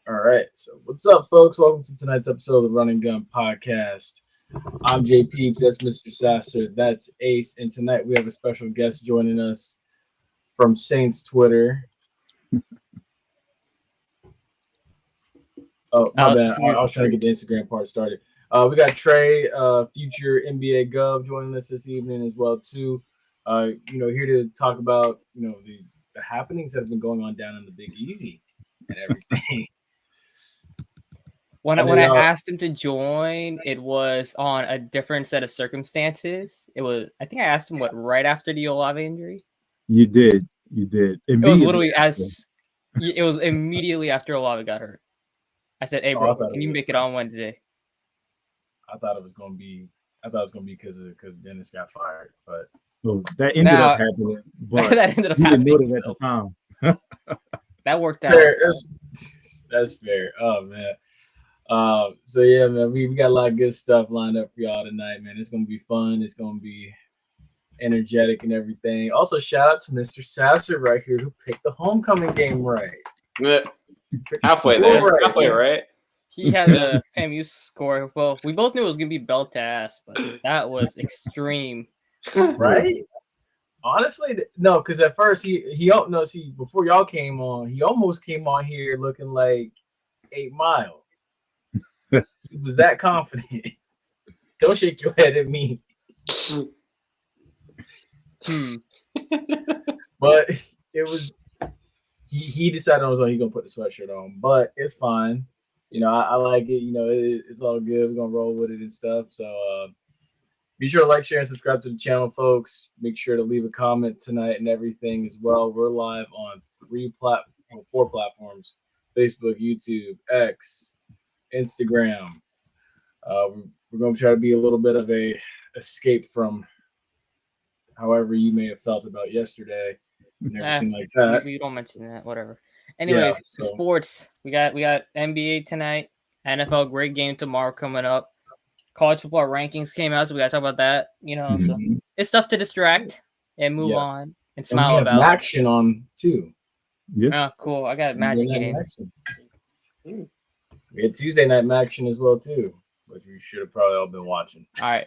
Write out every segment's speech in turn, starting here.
All right. So, what's up, folks? Welcome to tonight's episode of the Run and Gun Podcast. I'm JPeeps. That's Mr. Sasser. That's Ace. And tonight we have a special guest joining us from Saints Twitter. Oh, my bad. I was trying to get the Instagram part started. We got Trey, future NBA Gov, joining us this evening as well too. Here to talk about the happenings that have been going on down in the Big Easy and everything. When I asked him to join, it was on a different set of circumstances. I think I asked him right after the Olave injury. You did. It was literally it was immediately after Olave got hurt. I said, "Hey, bro, can you make it on Wednesday?" I thought it was gonna be because Dennis got fired, but that ended up happening. But that ended up happening. Didn't know it at the time. That worked out. That's fair. Oh man. So yeah, man, we got a lot of good stuff lined up for y'all tonight, man. It's gonna be fun. It's gonna be energetic and everything. Also, shout out to Mr. Sasser right here who picked the homecoming game right. Halfway there. Halfway right. He had the FAMU score. Well, we both knew it was gonna be belt to ass, but that was extreme. Right? Honestly, no, because at first before y'all came on, he almost came on here looking like 8 Mile. He was that confident. Don't shake your head at me. But it was he decided on his own he's gonna put the sweatshirt on, but it's fine. I like it. It's all good. We're gonna roll with it and stuff. So be sure to like, share, and subscribe to the channel, folks. Make sure to leave a comment tonight and everything as well. We're live on 4 platforms: Facebook, YouTube, X, Instagram. We're going to try to be a little bit of a escape from however you may have felt about yesterday and everything like that. You don't mention that, whatever. Anyways, sports. We got NBA tonight, NFL great game tomorrow coming up. College football rankings came out, so we got to talk about that. So it's stuff to distract and move on and smile about. We have action on too. Yeah. Oh, cool. I got a Magic game. We had Tuesday night action as well too, which we should have probably all been watching. All right.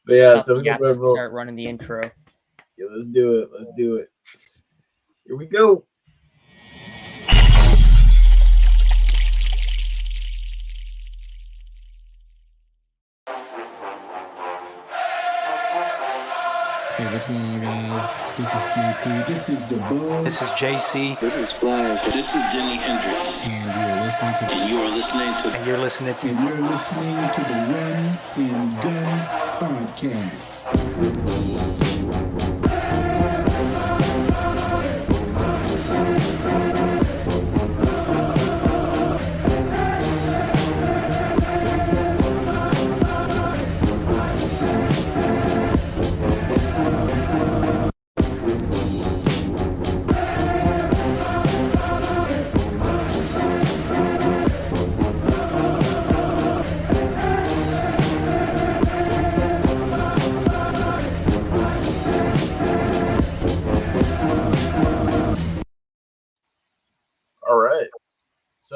But yeah, so we got to start running the intro. Yeah, let's do it. Here we go. Hey, what's going on, guys? This is JP. This is the Bug. This is JC. This is Flash. This is Jimi Hendrix. And you're listening to And you're listening to the Run and Gun Podcast.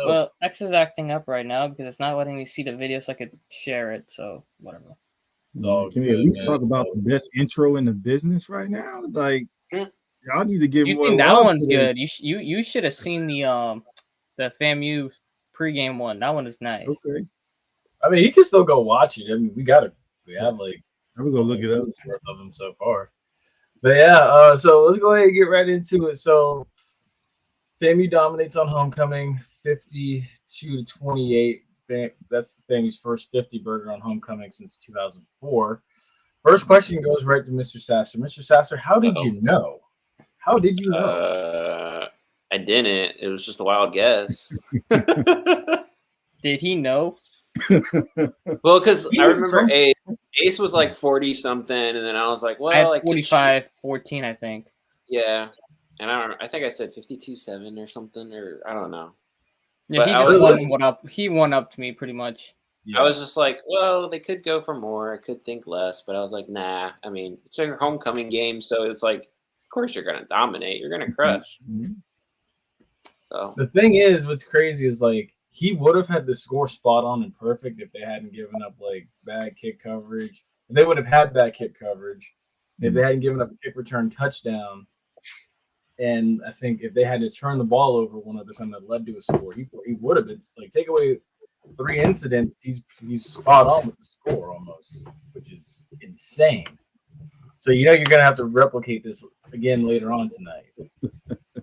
Well, X is acting up right now because it's not letting me see the video so I could share it. So whatever. So can we at least talk about the best intro in the business right now? Like, y'all need to give more. You think that one's good? You should have seen the FAMU pregame one. That one is nice. Okay. I mean, you can still go watch it. I mean, we have like I'm gonna look it up. Worth of them so far. But yeah, so let's go ahead and get right into it. So FAMU dominates on homecoming, 52-28. That's the FAMU's first 50-burger on homecoming since 2004. First question goes right to Mr. Sasser. Mr. Sasser, how did you know? How did you know? I didn't. It was just a wild guess. Did he know? Well, because I remember Ace was like 40-something, and then I was like, well, I had 45-14, I think. Yeah. And I don't know. I think I said 52-7 or something, or I don't know. Yeah, but he won up to me pretty much. Yeah. I was just like, well, they could go for more. I could think less, but I was like, nah. I mean, it's your homecoming game, so it's like, of course you're going to dominate. You're going to crush. Mm-hmm. So the thing is, what's crazy is like he would have had the score spot on and perfect if they hadn't given up like bad kick coverage. They would have had bad kick coverage if they hadn't given up a kick return touchdown. And I think if they had to turn the ball over one other time that led to a score, he would have. It's like take away 3 incidents, he's spot on with the score almost, which is insane. So you're gonna have to replicate this again later on tonight.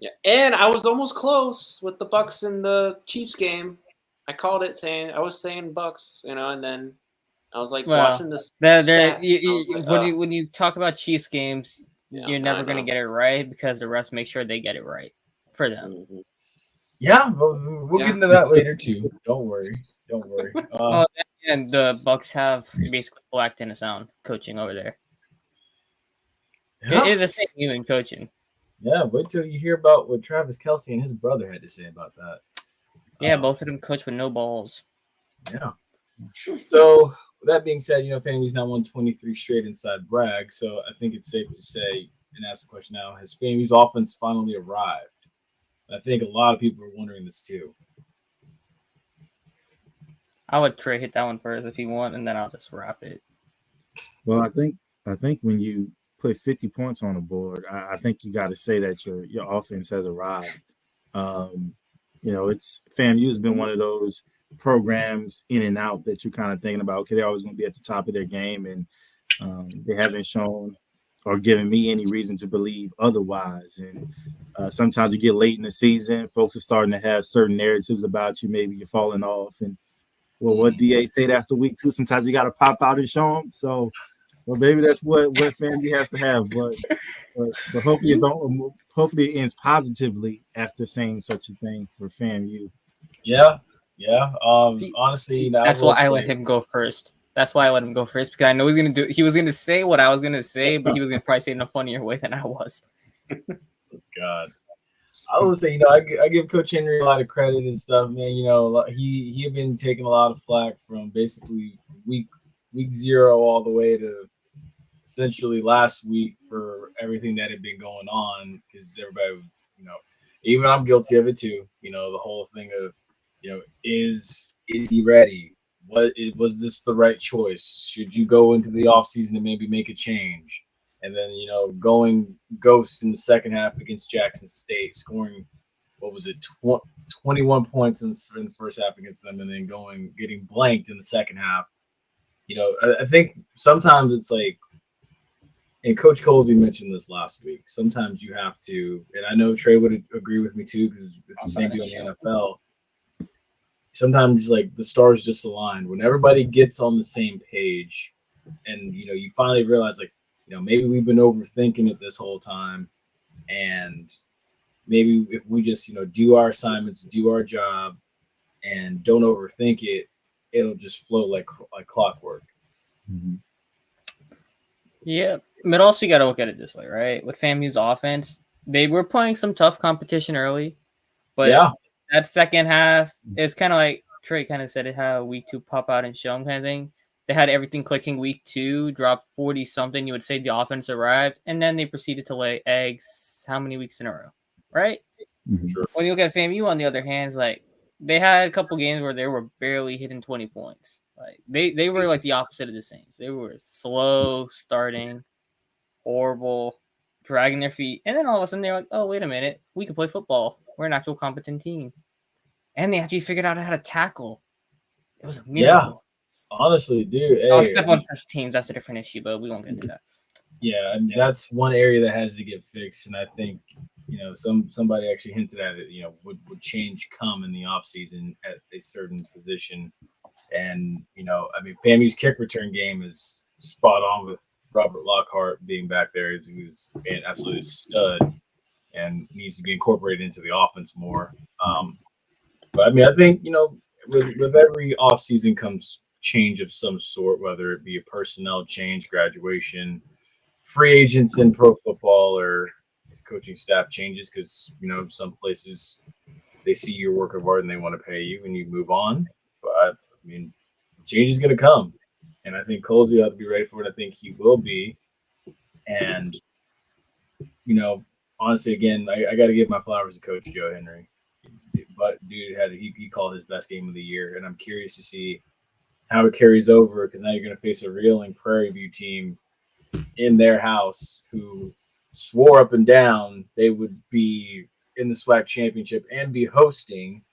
Yeah, and I was almost close with the Bucks and the Chiefs game. I called it I was saying Bucks, and then I was like watching this. When you talk about Chiefs games, you're never gonna get it right because the refs make sure they get it right for them. Mm-hmm. Yeah, we'll get into that later too. Don't worry. And the Bucks have basically black tennis sound coaching over there. Yeah. It is the same human coaching. Yeah, wait till you hear about what Travis Kelce and his brother had to say about that. Yeah, both of them coach with no balls. Yeah. So with that being said, FAMU's now won 23 straight inside Bragg. So I think it's safe to say and ask the question now: has FAMU's offense finally arrived? I think a lot of people are wondering this too. I would Trey hit that one first if you want, and then I'll just wrap it. Well, I think when you put 50 points on the board, I think you got to say that your offense has arrived. It's FAMU has been one of those programs in and out that you're kind of thinking about. Okay, they're always going to be at the top of their game, and they haven't shown or given me any reason to believe otherwise. And sometimes you get late in the season, folks are starting to have certain narratives about you. Maybe you're falling off, and what DA said after week 2, sometimes you got to pop out and show them. So, maybe that's what FAMU has to have. But hopefully it ends positively after saying such a thing for FAMU. Yeah. Honestly, that's why I let him go first. That's why I let him go first, because I know he was gonna say what I was gonna say, but he was gonna probably say it in a funnier way than I was. God. I would say, I give Coach Henry a lot of credit and stuff, man. He had been taking a lot of flack from basically week 0 all the way to essentially last week for everything that had been going on, because everybody, even I'm guilty of it too. The whole thing of, is he ready? Was this the right choice? Should you go into the offseason and maybe make a change? And then, going ghost in the second half against Jackson State, scoring, 21 points in the first half against them, and then getting blanked in the second half. I think sometimes it's like, and Coach Colsey mentioned this last week, sometimes you have to, and I know Trey would agree with me too, because it's the same deal in the NFL. Sometimes like the stars just aligned when everybody gets on the same page, and you finally realize like, maybe we've been overthinking it this whole time, and maybe if we just do our assignments, do our job, and don't overthink it, it'll just flow like clockwork. Mm-hmm. Yeah, but also you got to look at it this way, right? With FAMU's offense, they were playing some tough competition early, but that second half is kind of like Trey kind of said it, how week 2 pop out and show them kind of thing. They had everything clicking week 2, dropped 40 something. You would say the offense arrived, and then they proceeded to lay eggs. How many weeks in a row, right? Mm-hmm. Sure. When you look at FAMU, on the other hand, like they had a couple games where they were barely hitting 20 points. Like they were like the opposite of the Saints. They were slow starting, horrible, dragging their feet, and then all of a sudden they're like, "Oh, wait a minute, we can play football. We're an actual competent team," and they actually figured out how to tackle. It was a miracle. Yeah. Honestly, dude. Except on special teams, that's a different issue, but we won't get into that. Yeah, and that's one area that has to get fixed, and I think somebody actually hinted at it. Would change come in the offseason at a certain position, and FAMU's kick return game is spot on with Robert Lockhart being back there, who's an absolute stud and needs to be incorporated into the offense more. But I think with every offseason comes change of some sort, whether it be a personnel change, graduation, free agents in pro football, or coaching staff changes, because some places they see your work of art and they want to pay you and you move on. But change is going to come, and I think Colsey ought to be ready for it. I think he will be, and honestly, again, I got to give my flowers to Coach Joe Henry. but dude he called his best game of the year, and I'm curious to see how it carries over because now you're going to face a reeling Prairie View team in their house who swore up and down they would be in the SWAC championship and be hosting,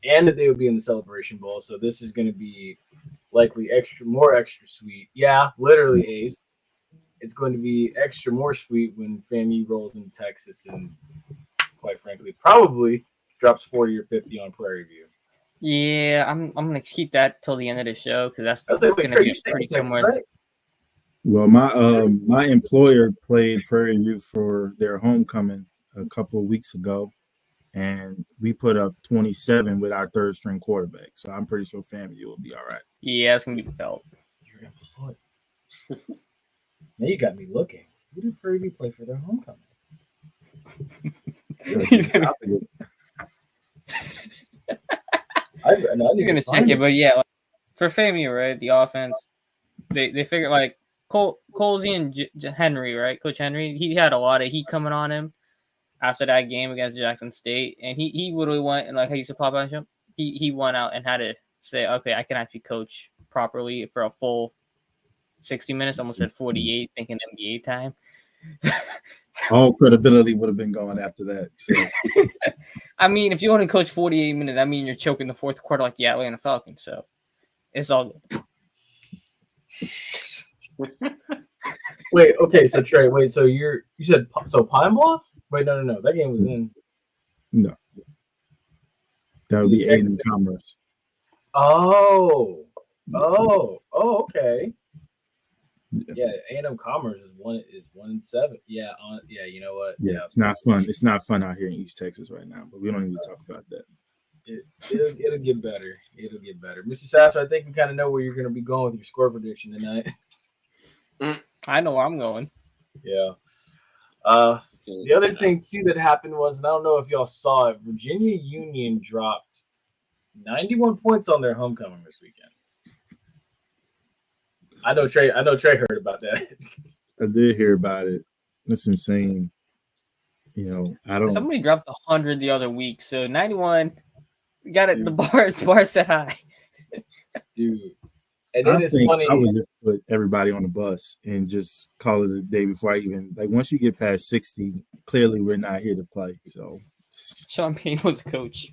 and that they would be in the Celebration Bowl. So this is going to be likely more extra sweet. Yeah, literally, Ace. It's going to be more sweet when FAMU rolls into Texas and, quite frankly, probably drops 40 or 50 on Prairie View. Yeah, I'm gonna keep that till the end of the show because that's gonna be pretty similar. Right? Well, my employer played Prairie View for their homecoming a couple of weeks ago, and we put up 27 with our third string quarterback. So I'm pretty sure FAMU will be all right. Yeah, it's gonna be felt. You're employed. Now you got me looking. Who did Prairie View play for their homecoming? You're gonna check it, but yeah, like, for FAMU, right? The offense, they figured like Colsey and Henry, right? Coach Henry, he had a lot of heat coming on him after that game against Jackson State, and he literally went and like how you said pop out. He went out and had to say, okay, I can actually coach properly for a full 60 minutes. Almost said 48, thinking NBA time. All credibility would have been gone after that. So. I mean, if you want to coach 48 minutes, I mean you're choking the fourth quarter like the Atlanta Falcons. So it's all good. Wait, okay, so Trey, so you said Pine Bluff? Wait, no, that game was in. No, that would be A&M Commerce. Oh, okay. Yeah, A&M Commerce is 1-7. Yeah, you know what? Yeah, it's not fun. It's not fun out here in East Texas right now, but we don't need to talk about that. It'll get better. It'll get better. Mr. Sasser, I think we kind of know where you're going to be going with your score prediction tonight. I know where I'm going. Yeah. The other thing, too, that happened was, and I don't know if y'all saw it, Virginia Union dropped 91 points on their homecoming this weekend. I know Trey heard about that. I did hear about it. That's insane. You know, I don't. Somebody dropped 100 the other week, so 91. Got it. The bar set high. Dude, and then it's funny. I would just put everybody on the bus and just call it a day before I even once you get past 60, clearly we're not here to play. So Sean Payne was the coach.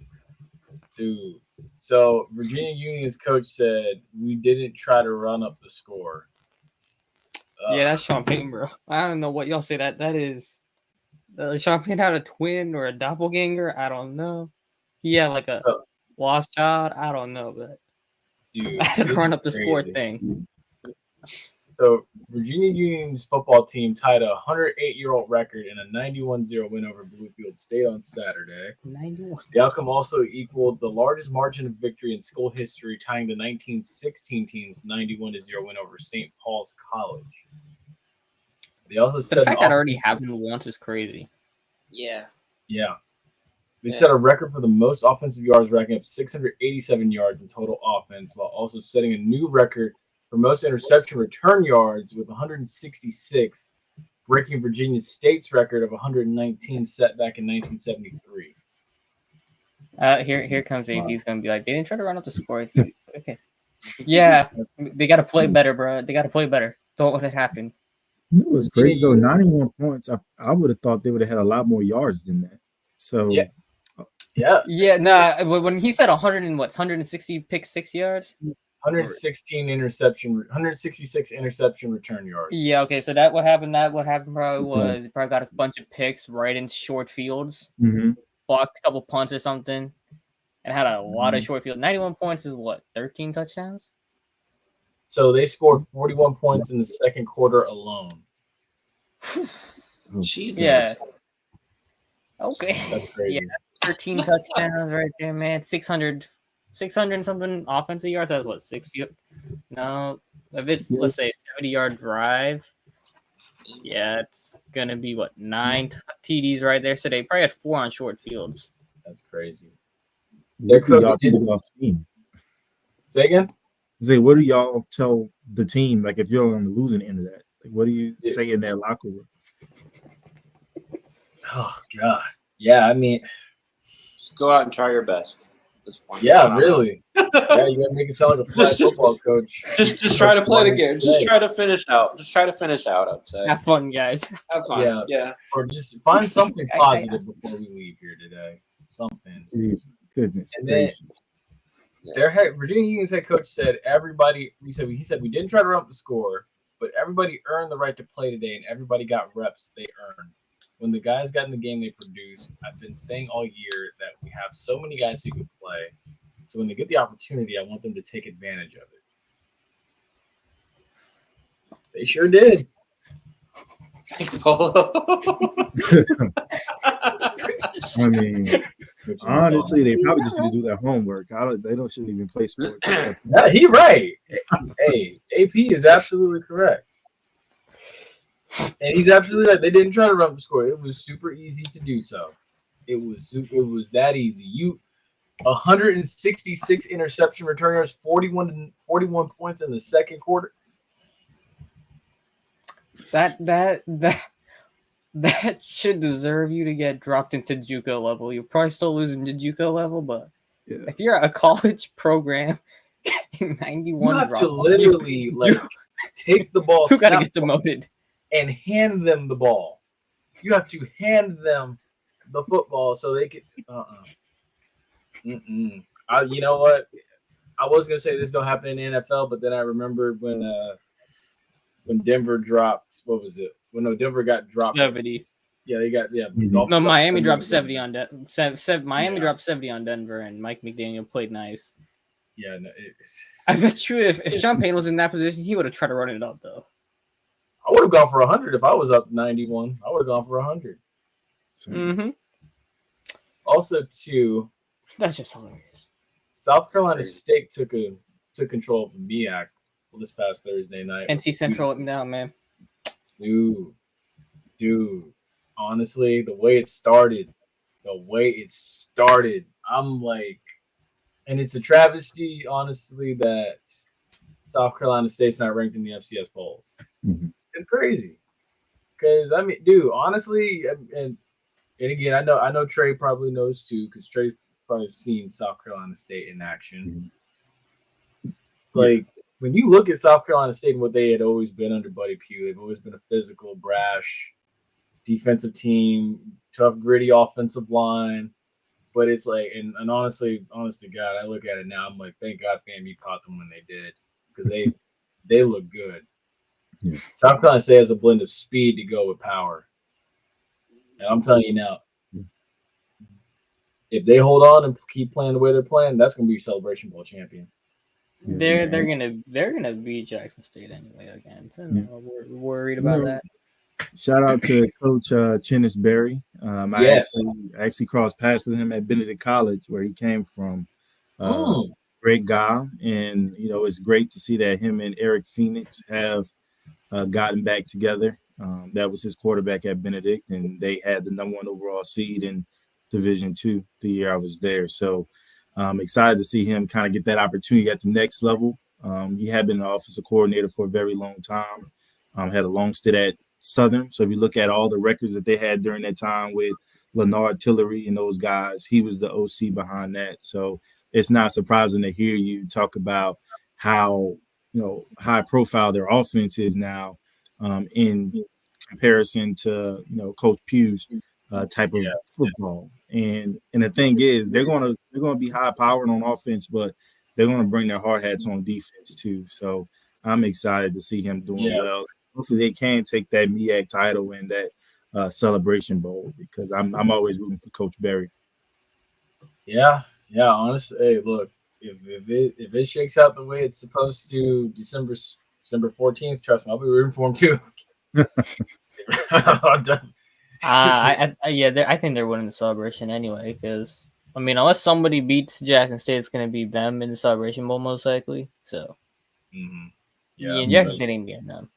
Dude. So Virginia Union's coach said we didn't try to run up the score. Yeah, that's Sean Payton, bro. I don't know what y'all say that is. Sean Payton had a twin or a doppelganger. I don't know. He had like a lost child. I don't know, but dude, I had to run up the score thing. So Virginia Union's football team tied a 108-year-old record in a 91-0 win over Bluefield State on Saturday. 91. The outcome also equaled the largest margin of victory in school history, tying the 1916 team's 91-0 win over St. Paul's College. They also said the fact that already happened once is crazy. Yeah. Yeah. They set a record for the most offensive yards, racking up 687 yards in total offense, while also setting a new record for most interception return yards with 166, breaking Virginia State's record of 119 set back in 1973. Here comes Abe. He's going to be like, they didn't try to run up the score. Okay. Yeah, they got to play better, bro. They got to play better. Don't let it happen. It was crazy, though. 91 points. I would have thought they would have had a lot more yards than that. So, yeah. Nah. When he said 160 pick 6 yards, 166 interception return yards. Yeah. Okay. So what happened probably was he probably got a bunch of picks right in short fields, blocked a couple punts or something, and had a lot of short field. 91 points is what, 13 touchdowns? So they scored 41 points in the second quarter alone. Jesus. Yeah. Okay. That's crazy. Yeah, 13 touchdowns right there, man. 600 and something offensive yards. That's what, 6 feet? No. If it's, let's say, 70-yard drive, yeah, it's going to be, 9 TDs right there. So they probably had 4 on short fields. That's crazy. Their coach did. Say again? What do y'all tell the team? Like, if you're on the losing end of that, what do you say in that locker room? Oh, God. Yeah, I mean, Just go out and try your best at this point. Yeah, really. Yeah, you gotta make it sound like a flag football coach. Just try to play the game. Just try to finish out. Just try to finish out, I'd say. Have fun, guys. Have fun. Yeah. Or just find something positive before we leave here today. Something. Goodness. And then Virginia Union's head coach said everybody. He said we didn't try to run up the score, but everybody earned the right to play today, and everybody got reps they earned. When the guys got in the game, they produced. I've been saying all year that we have so many guys who can play. So when they get the opportunity, I want them to take advantage of it. They sure did. Polo. I mean, honestly, they probably just need to do their homework. They shouldn't even play sports. Yeah, he right. Hey, AP is absolutely correct. And he's absolutely right. They didn't try to run the score. It was super easy to do so. It was that easy. 166 interception returners, 41 points in the second quarter. That should deserve you to get dropped into JUCO level. You're probably still losing to JUCO level, but if you're a college program getting 91, you have to literally take the ball. You gotta get demoted and hand them the ball. You have to hand them the football so they can. You know what? I was gonna say this don't happen in the NFL, but then I remembered when Denver dropped. What was it? Denver got dropped. 70. Yeah, they got No, Miami dropped 70 on Miami dropped 70 on Denver, and Mike McDaniel played nice. Yeah, no, I bet you if Sean Payton was in that position, he would have tried to run it up though. I would have gone for 100 if I was up 91. I would have gone for 100. Mm-hmm. Also, too, that's just hilarious. South Carolina State took control of the MEAC this past Thursday night. NC Central up and down, man. Dude, honestly, the way it started, I'm like, and it's a travesty, honestly, that South Carolina State's not ranked in the FCS polls. Mm-hmm. It's crazy. Because, I mean, dude, honestly, and again, I know Trey probably knows too, because Trey's probably seen South Carolina State in action. Mm-hmm. Like, when you look at South Carolina State and what they had always been under Buddy Pugh, they've always been a physical, brash defensive team, tough, gritty offensive line. But it's like, and honestly, honest to God, I look at it now, I'm like, thank God FAMU caught them when they did, because they look good. Yeah. South Carolina State has a blend of speed to go with power. And I'm telling you now, if they hold on and keep playing the way they're playing, that's going to be your Celebration Bowl champion. They're gonna beat Jackson State anyway again. So no, we're worried about that. Shout out to Coach Chennis Berry. I actually crossed paths with him at Benedict College, where he came from. Great guy, and it's great to see that him and Eric Phoenix have gotten back together. That was his quarterback at Benedict, and they had the #1 overall seed in Division II the year I was there. So I'm excited to see him kind of get that opportunity at the next level. He had been an offensive coordinator for a very long time. Had a long stint at Southern. So if you look at all the records that they had during that time with Leonard Tillery and those guys, he was the OC behind that. So it's not surprising to hear you talk about how high profile their offense is now in comparison to Coach Pugh's type of football. And the thing is, they're gonna be high powered on offense, but they're gonna bring their hard hats on defense too. So I'm excited to see him doing well. Hopefully they can take that MEAC title and that Celebration Bowl, because I'm always rooting for Coach Berry. Yeah. Honestly, hey, look, if it shakes out the way it's supposed to, December 14th, trust me, I'll be rooting for him too. I think they're winning the Celebration anyway, because I mean, unless somebody beats Jackson State, it's going to be them in the Celebration Bowl most likely. So, Jackson State ain't getting them.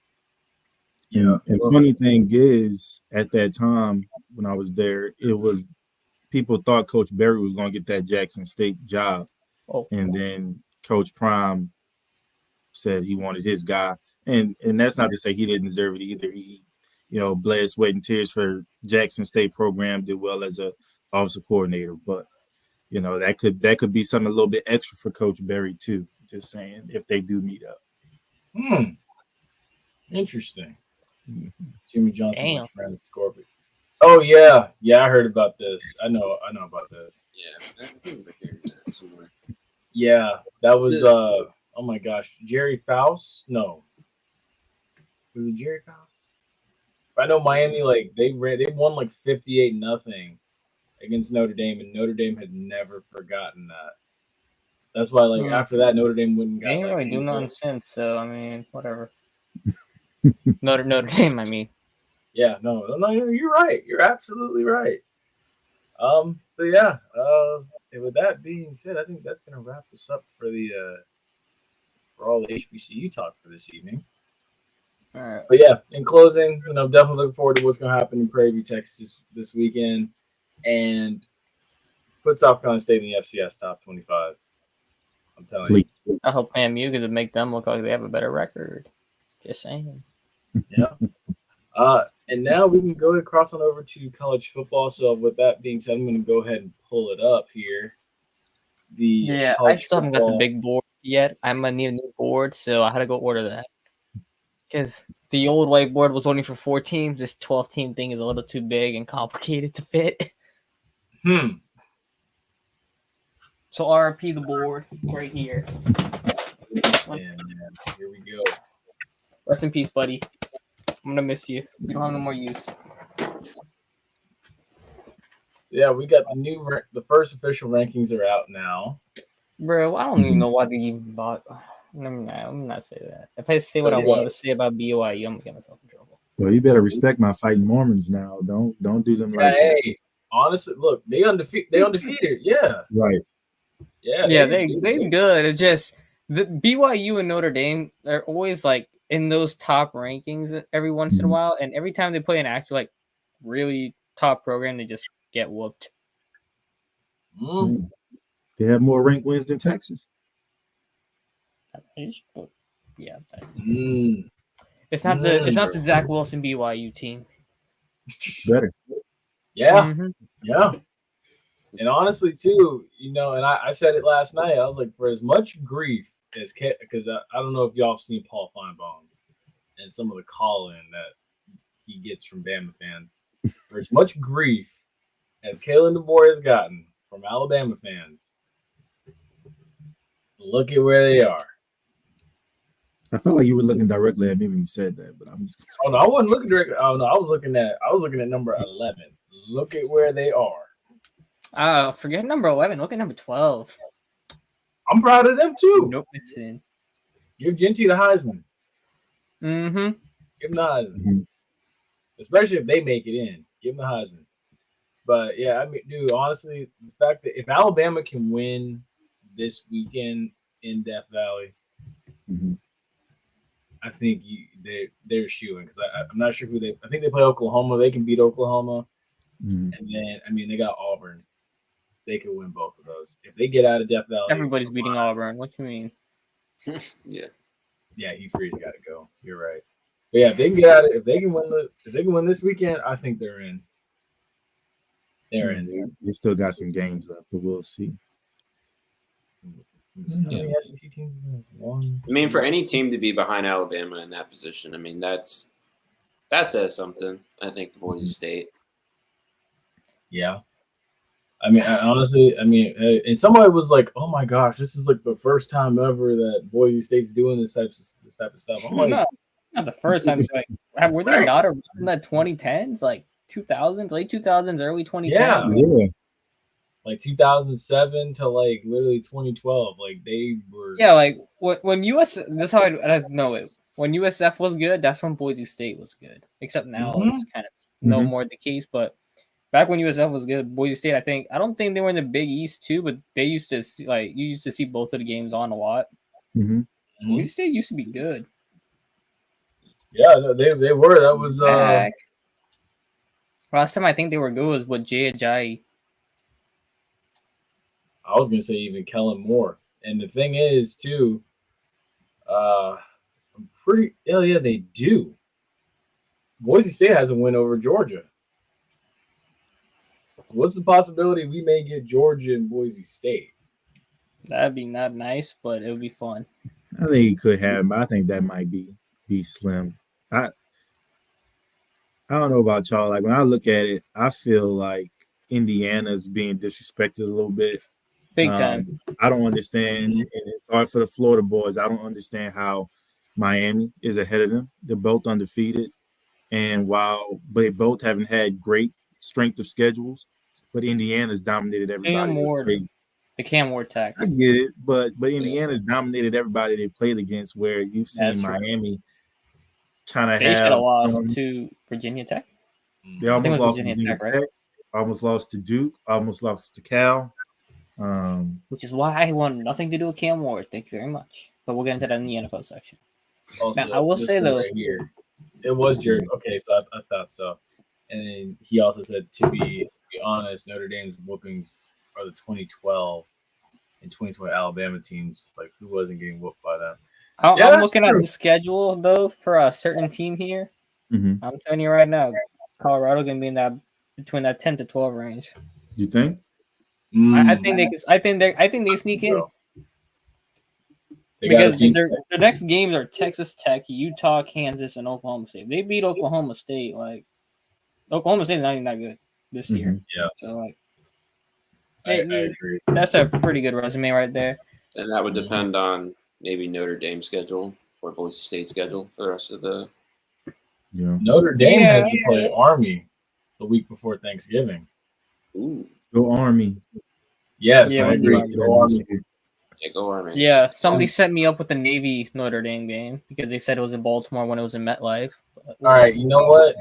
Yeah. And the funny thing is, at that time when I was there, it was people thought Coach Berry was going to get that Jackson State job, and then Coach Prime said he wanted his guy, and that's not to say he didn't deserve it either. He, bled, sweat, and tears for Jackson State program, did well as a offensive coordinator, but that could be something a little bit extra for Coach Berry too. Just saying, if they do meet up. Interesting. Jimmy Johnson, Damn. my friend, Scorpion. Oh yeah, I heard about this. I know about this. Yeah, I think we're hearing that somewhere. Yeah, that was oh my gosh, Jerry Faust? No, was it Jerry Faust? I know Miami, like they won like 58-0 against Notre Dame, and Notre Dame had never forgotten that. That's why, like after that, Notre Dame wouldn't. They ain't really do nothing since, so I mean, whatever. Notre Dame, I mean. Yeah, no, you're right. You're absolutely right. But yeah, and with that being said, I think that's gonna wrap us up for all the HBCU talk for this evening. All right. But yeah, in closing, definitely looking forward to what's gonna happen in Prairie View, Texas this weekend, and put South Carolina State in the FCS top 25. I'm telling you. I hope FAMU could make them look like they have a better record. Just saying. Yeah. And now we can go across on over to college football. So with that being said, I'm going to go ahead and pull it up here. I still haven't got the big board yet. I'm going to need a new board, so I had to go order that. Because the old whiteboard was only for 4 teams. This 12-team thing is a little too big and complicated to fit. So RIP the board right here. Man, here we go. Rest in peace, buddy. I'm gonna miss you. You don't have no more use. So yeah, we got the first official rankings are out now. Bro, I don't even know why they even bought. I'm not say that. If I say what I wanted to say about BYU, I'm gonna get myself in trouble. Well, you better respect my fighting Mormons now. Don't do them like that. Hey, honestly, look, they undefeated. Yeah. Right. Yeah, they good. It's just the BYU and Notre Dame are always like in those top rankings every once in a while, and every time they play an actual like really top program, they just get whooped. They have more ranked wins than Texas. Yeah. It's not the Zach Wilson BYU team. Better. Yeah. Yeah. And honestly, too, and I said it last night. I was like, for as much grief as because I don't know if y'all have seen Paul Feinbaum and some of the call-in that he gets from Bama fans. For as much grief as Kalen DeBoer has gotten from Alabama fans, look at where they are. I felt like you were looking directly at me when you said that, but I'm just. Oh no, I wasn't looking directly. Oh no, I was looking at number 11. Look at where they are. Forget number 11. Look at number 12. I'm proud of them too. Nope, it's in. Give Genty the Heisman. Give him the Heisman. Especially if they make it in. Give him the Heisman. But yeah, I mean, dude, honestly, the fact that if Alabama can win this weekend in Death Valley, I think they're shooing because I'm not sure who they. I think they play Oklahoma. They can beat Oklahoma, and then I mean they got Auburn. They could win both of those if they get out of Death Valley. Everybody's beating Auburn. What you mean? Yeah, Hugh Freeze got to go. You're right. But yeah, if they can get out of, if they can win this weekend, I think they're in. They're in. They still got some games left, but we'll see. How many SEC teams? One. I mean, for any team to be behind Alabama in that position, I mean that says something. I think for Boise State. Yeah. I mean, honestly, and somebody was like, "Oh my gosh, this is like the first time ever that Boise State's doing this type of stuff." I'm like, no, not the first time. Like, were they not around in the 2010s, like 2000s, late 2000s, early 2010s? Yeah. Like 2007 to like literally 2012, like they were. Yeah, like when US. This is how I know it. When USF was good, that's when Boise State was good. Except now it's kind of no more the case, but. Back when USF was good, Boise State, I don't think they were in the Big East too, but they used to see, you used to see both of the games on a lot. Boise State used to be good. Yeah, they were. That was last time I think they were good was with Jay Ajayi. I was gonna say even Kellen Moore, and the thing is too, I'm pretty. Yeah, they do. Boise State has a win over Georgia. What's the possibility we may get Georgia and Boise State? That'd be not nice, but it would be fun. I think he could have, but I think that might be slim. I don't know about y'all. Like when I look at it, I feel like Indiana's being disrespected a little bit. Big time. I don't understand, and it's hard for the Florida boys. I don't understand how Miami is ahead of them. They're both undefeated, and but they both haven't had great strength of schedules, but Indiana's dominated everybody. The Cam Ward tax. I get it, but Indiana's dominated everybody they played against. Where you've seen Miami kind of they should have lost to Virginia Tech. They almost lost to Virginia Tech, right? Almost lost to Duke. Almost lost to Cal. Which is why I want nothing to do with Cam Ward. Thank you very much. But we'll get into that in the NFL section. Also, now, I will say though, right here, it was Jerry. Okay, so I thought so. And then he also said, to be honest, Notre Dame's whoopings are the 2012 and 2020 Alabama teams. Like, who wasn't getting whooped by them? I'm looking at the schedule though for a certain team here. Mm-hmm. I'm telling you right now, Colorado gonna be in that between that 10 to 12 range. You think? I think they sneak in. Because the next games are Texas Tech, Utah, Kansas, and Oklahoma State. They beat Oklahoma State. Like Oklahoma State is not even that good this year. Yeah. So like, I agree. That's a pretty good resume right there. And that would depend on maybe Notre Dame's schedule or Boise State's schedule for the rest of the. Yeah. Notre Dame has to play Army the week before Thanksgiving. Ooh. Go Army. Yes, yeah, I agree. Go Army. Yeah, go Army. Yeah, somebody set me up with the Navy Notre Dame game because they said it was in Baltimore when it was in MetLife. All right, you know what?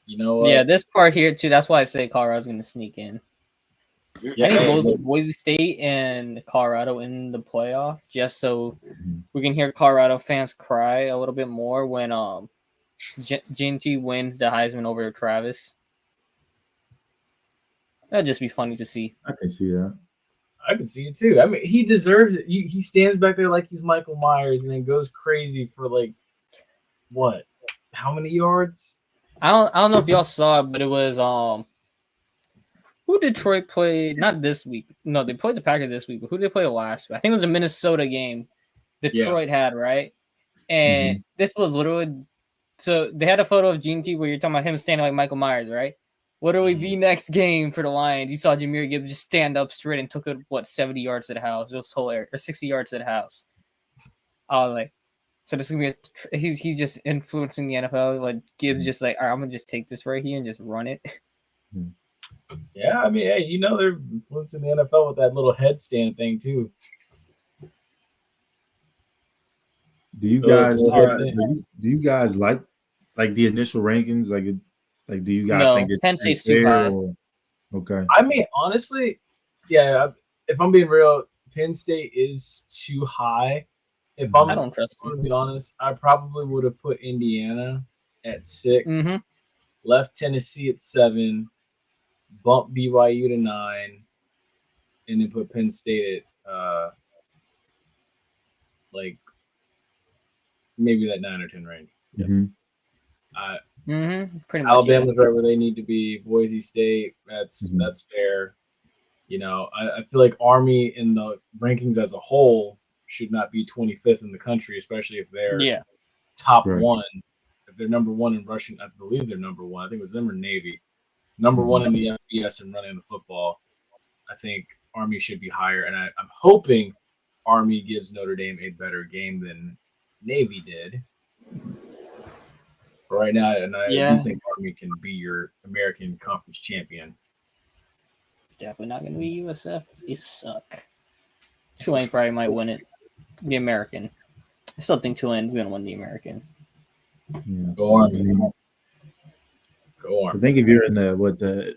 Yeah, this part here too. That's why I say Colorado's going to sneak in. Yeah, I think both Boise State and Colorado in the playoff, just so we can hear Colorado fans cry a little bit more when Ginty wins the Heisman over Travis. That'd just be funny to see. I can see that. I can see it too. I mean, he deserves it. He stands back there like he's Michael Myers and then goes crazy for like what? How many yards? I don't know if y'all saw it, but it was who Detroit played? Not this week. No, they played the Packers this week. But who did they play last week? I think it was a Minnesota game. Detroit had right, and this was literally. So they had a photo of Gene T where you're talking about him standing like Michael Myers, right? Literally the next game for the Lions, you saw Jahmyr Gibbs just stand up straight and took it 70 yards to the house. It was hilarious, or 60 yards to the house. I was like, so this is gonna be he's just influencing the NFL. Like Gibbs just like, all right, I'm gonna just take this right here and just run it. Yeah, I mean, hey, they're influencing the NFL with that little headstand thing too. Do you guys like the initial rankings? Like, do you guys think it's Penn State's too high? Okay. I mean, honestly, yeah. If I'm being real, Penn State is too high. If I'm going to be honest, I probably would have put Indiana at 6, left Tennessee at 7, bumped BYU to 9, and then put Penn State at like maybe that 9 or 10 range. Pretty much, Alabama's right where they need to be. Boise State, that's fair. I feel like Army in the rankings as a whole should not be 25th in the country, especially if they're top one. If they're number one in rushing, I believe they're number one. I think it was them or Navy. Number one in the FBS and running the football. I think Army should be higher, and I'm hoping Army gives Notre Dame a better game than Navy did. Right now, and I do think Army can be your American Conference champion. Definitely not going to be USF. They suck. Tulane probably might win it. The American. I still think Tulane's going to win the American. Yeah. Go Army. Go Army. I think if you're in the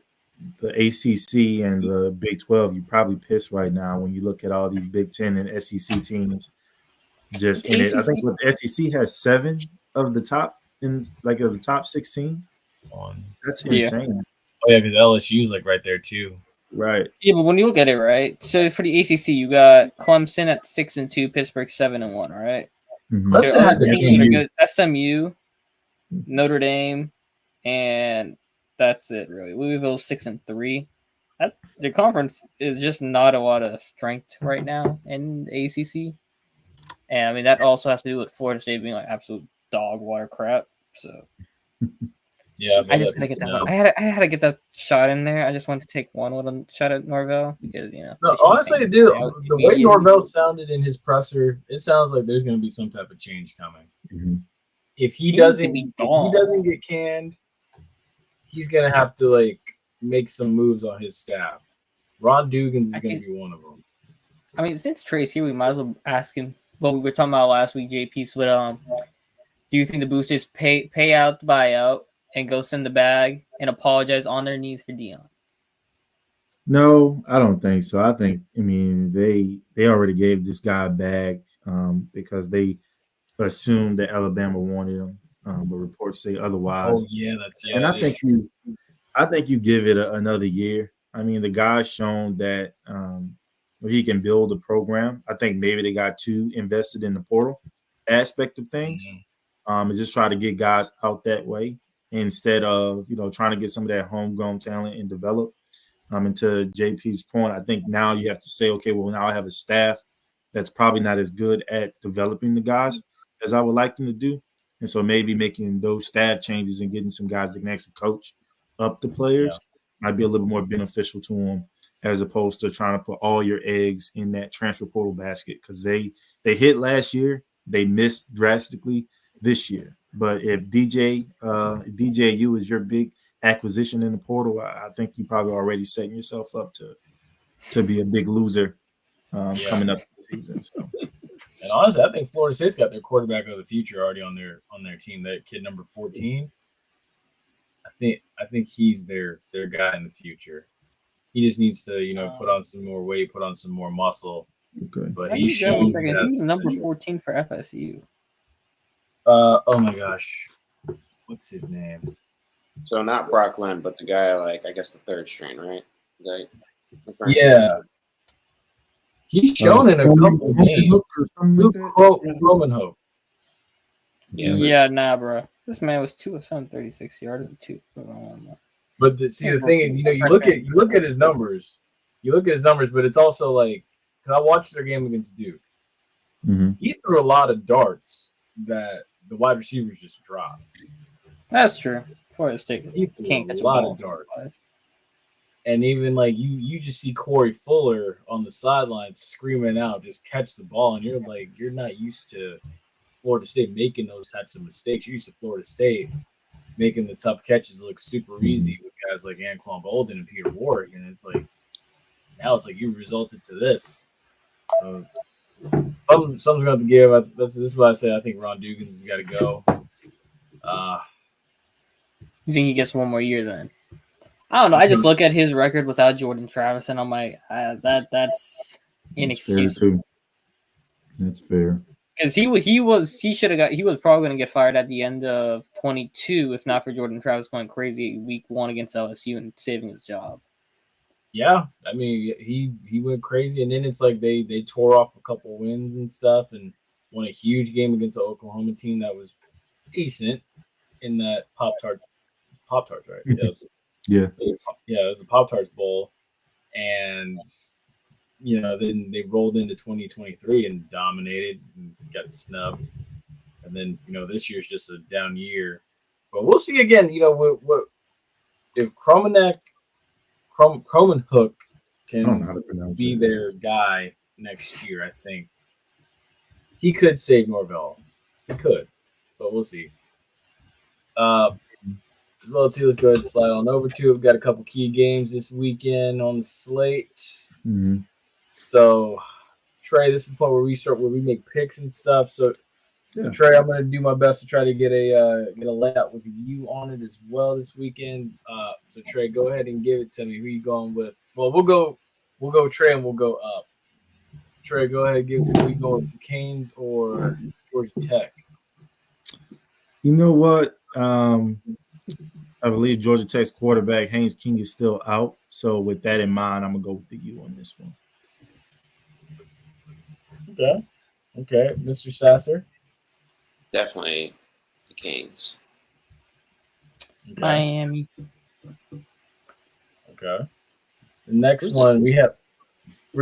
ACC and the Big 12, you're probably pissed right now when you look at all these Big 10 and SEC teams just in it. I think the SEC has 7 of the top. Of the top 16, that's insane. Oh yeah, because LSU's like right there too. Right. Yeah, but when you look at it, right? So for the ACC, you got Clemson at 6-2, Pittsburgh 7-1, right? Clemson had the SMU, Notre Dame, and that's it really. Louisville's 6-3. The conference is just not a lot of strength right now in the ACC, and I mean that also has to do with Florida State being like absolute dog water crap. So yeah, I just had to get that one. I had to get that shot in there. I just wanted to take one with a shot at Norvell because No, honestly, dude, the way Norvell sounded in his presser, it sounds like there's going to be some type of change coming. Mm-hmm. If he doesn't get canned, he's going to have to like make some moves on his staff. Ron Dugans is going to be one of them. I mean, since Trey's here, we might as well ask him what we were talking about last week, JPeeps. But do you think the Boosters pay out the buyout and go send the bag and apologize on their knees for Dion? No, I don't think so. I mean, they already gave this guy a bag because they assumed that Alabama wanted him, but reports say otherwise. Oh yeah, and I think you give it another year. I mean, the guy's shown that he can build a program. I think maybe they got too invested in the portal aspect of things, and just try to get guys out that way instead of trying to get some of that homegrown talent and develop. And to JP's point, I think now you have to say, okay, well, now I have a staff that's probably not as good at developing the guys as I would like them to do. And so maybe making those staff changes and getting some guys that can actually coach up the players might be a little more beneficial to them as opposed to trying to put all your eggs in that transfer portal basket because they hit last year. They missed drastically this year. But if DJU is your big acquisition in the portal, I think you probably already setting yourself up to be a big loser coming up this season. So. And honestly, I think Florida State's got their quarterback of the future already on their team. That kid number 14. I think he's their guy in the future. He just needs to put on some more weight, put on some more muscle. Okay. But he's shown he's number 14 for FSU. Oh my gosh, what's his name? So not Brock Lynn, but the guy I guess the third string, right? Yeah. He's shown in a couple games. Luke Romanhope. Yeah, nah, bro. This man was 2 of 736 yards and 2. But the thing is, you look at his numbers. You look at his numbers, but it's also like because I watched their game against Duke. Mm-hmm. He threw a lot of darts that the wide receivers just dropped. That's true. Florida State can't catch a lot of darts. And even you just see Corey Fuller on the sidelines screaming out, just catch the ball, and you're not used to Florida State making those types of mistakes. You're used to Florida State making the tough catches look super easy with guys like Anquan Bolden and Peter Warrick, and it's like now it's like you resulted to this. So something's going to have to give. This is what I say. I think Ron Dugans has got to go. You think he gets one more year then? I don't know. I just look at his record without Jordan Travis, and I'm like, that's inexcusable. That's fair. Because he was probably going to get fired at the end of 22 if not for Jordan Travis going crazy week 1 against LSU and saving his job. Yeah, I mean he went crazy, and then it's like they tore off a couple wins and stuff, and won a huge game against the Oklahoma team that was decent in that Pop-Tarts, right? Yes. Yeah. Yeah, it was a Pop-Tarts Bowl, and then they rolled into 2023 and dominated and got snubbed, and then this year's just a down year, but we'll see again. What if Cromanhook can be their guy next year? I think he could save Norvell. He could, but we'll see. As well, too, let's go ahead and slide on over to it. We've got a couple key games this weekend on the slate. Mm-hmm. So, Trey, this is the point where we make picks and stuff. So, Trey, I'm going to do my best to try to get a layout with you on it as well this weekend. So, Trey, go ahead and give it to me. Who are you going with? Well, we'll go Trey and we'll go up. Trey, go ahead and give it to me. We go with Canes or Georgia Tech. You know what? I believe Georgia Tech's quarterback Haynes King is still out. So with that in mind, I'm gonna go with the U on this one. Okay, Mr. Sasser. Definitely the Canes. Okay. Miami. Okay. The next one we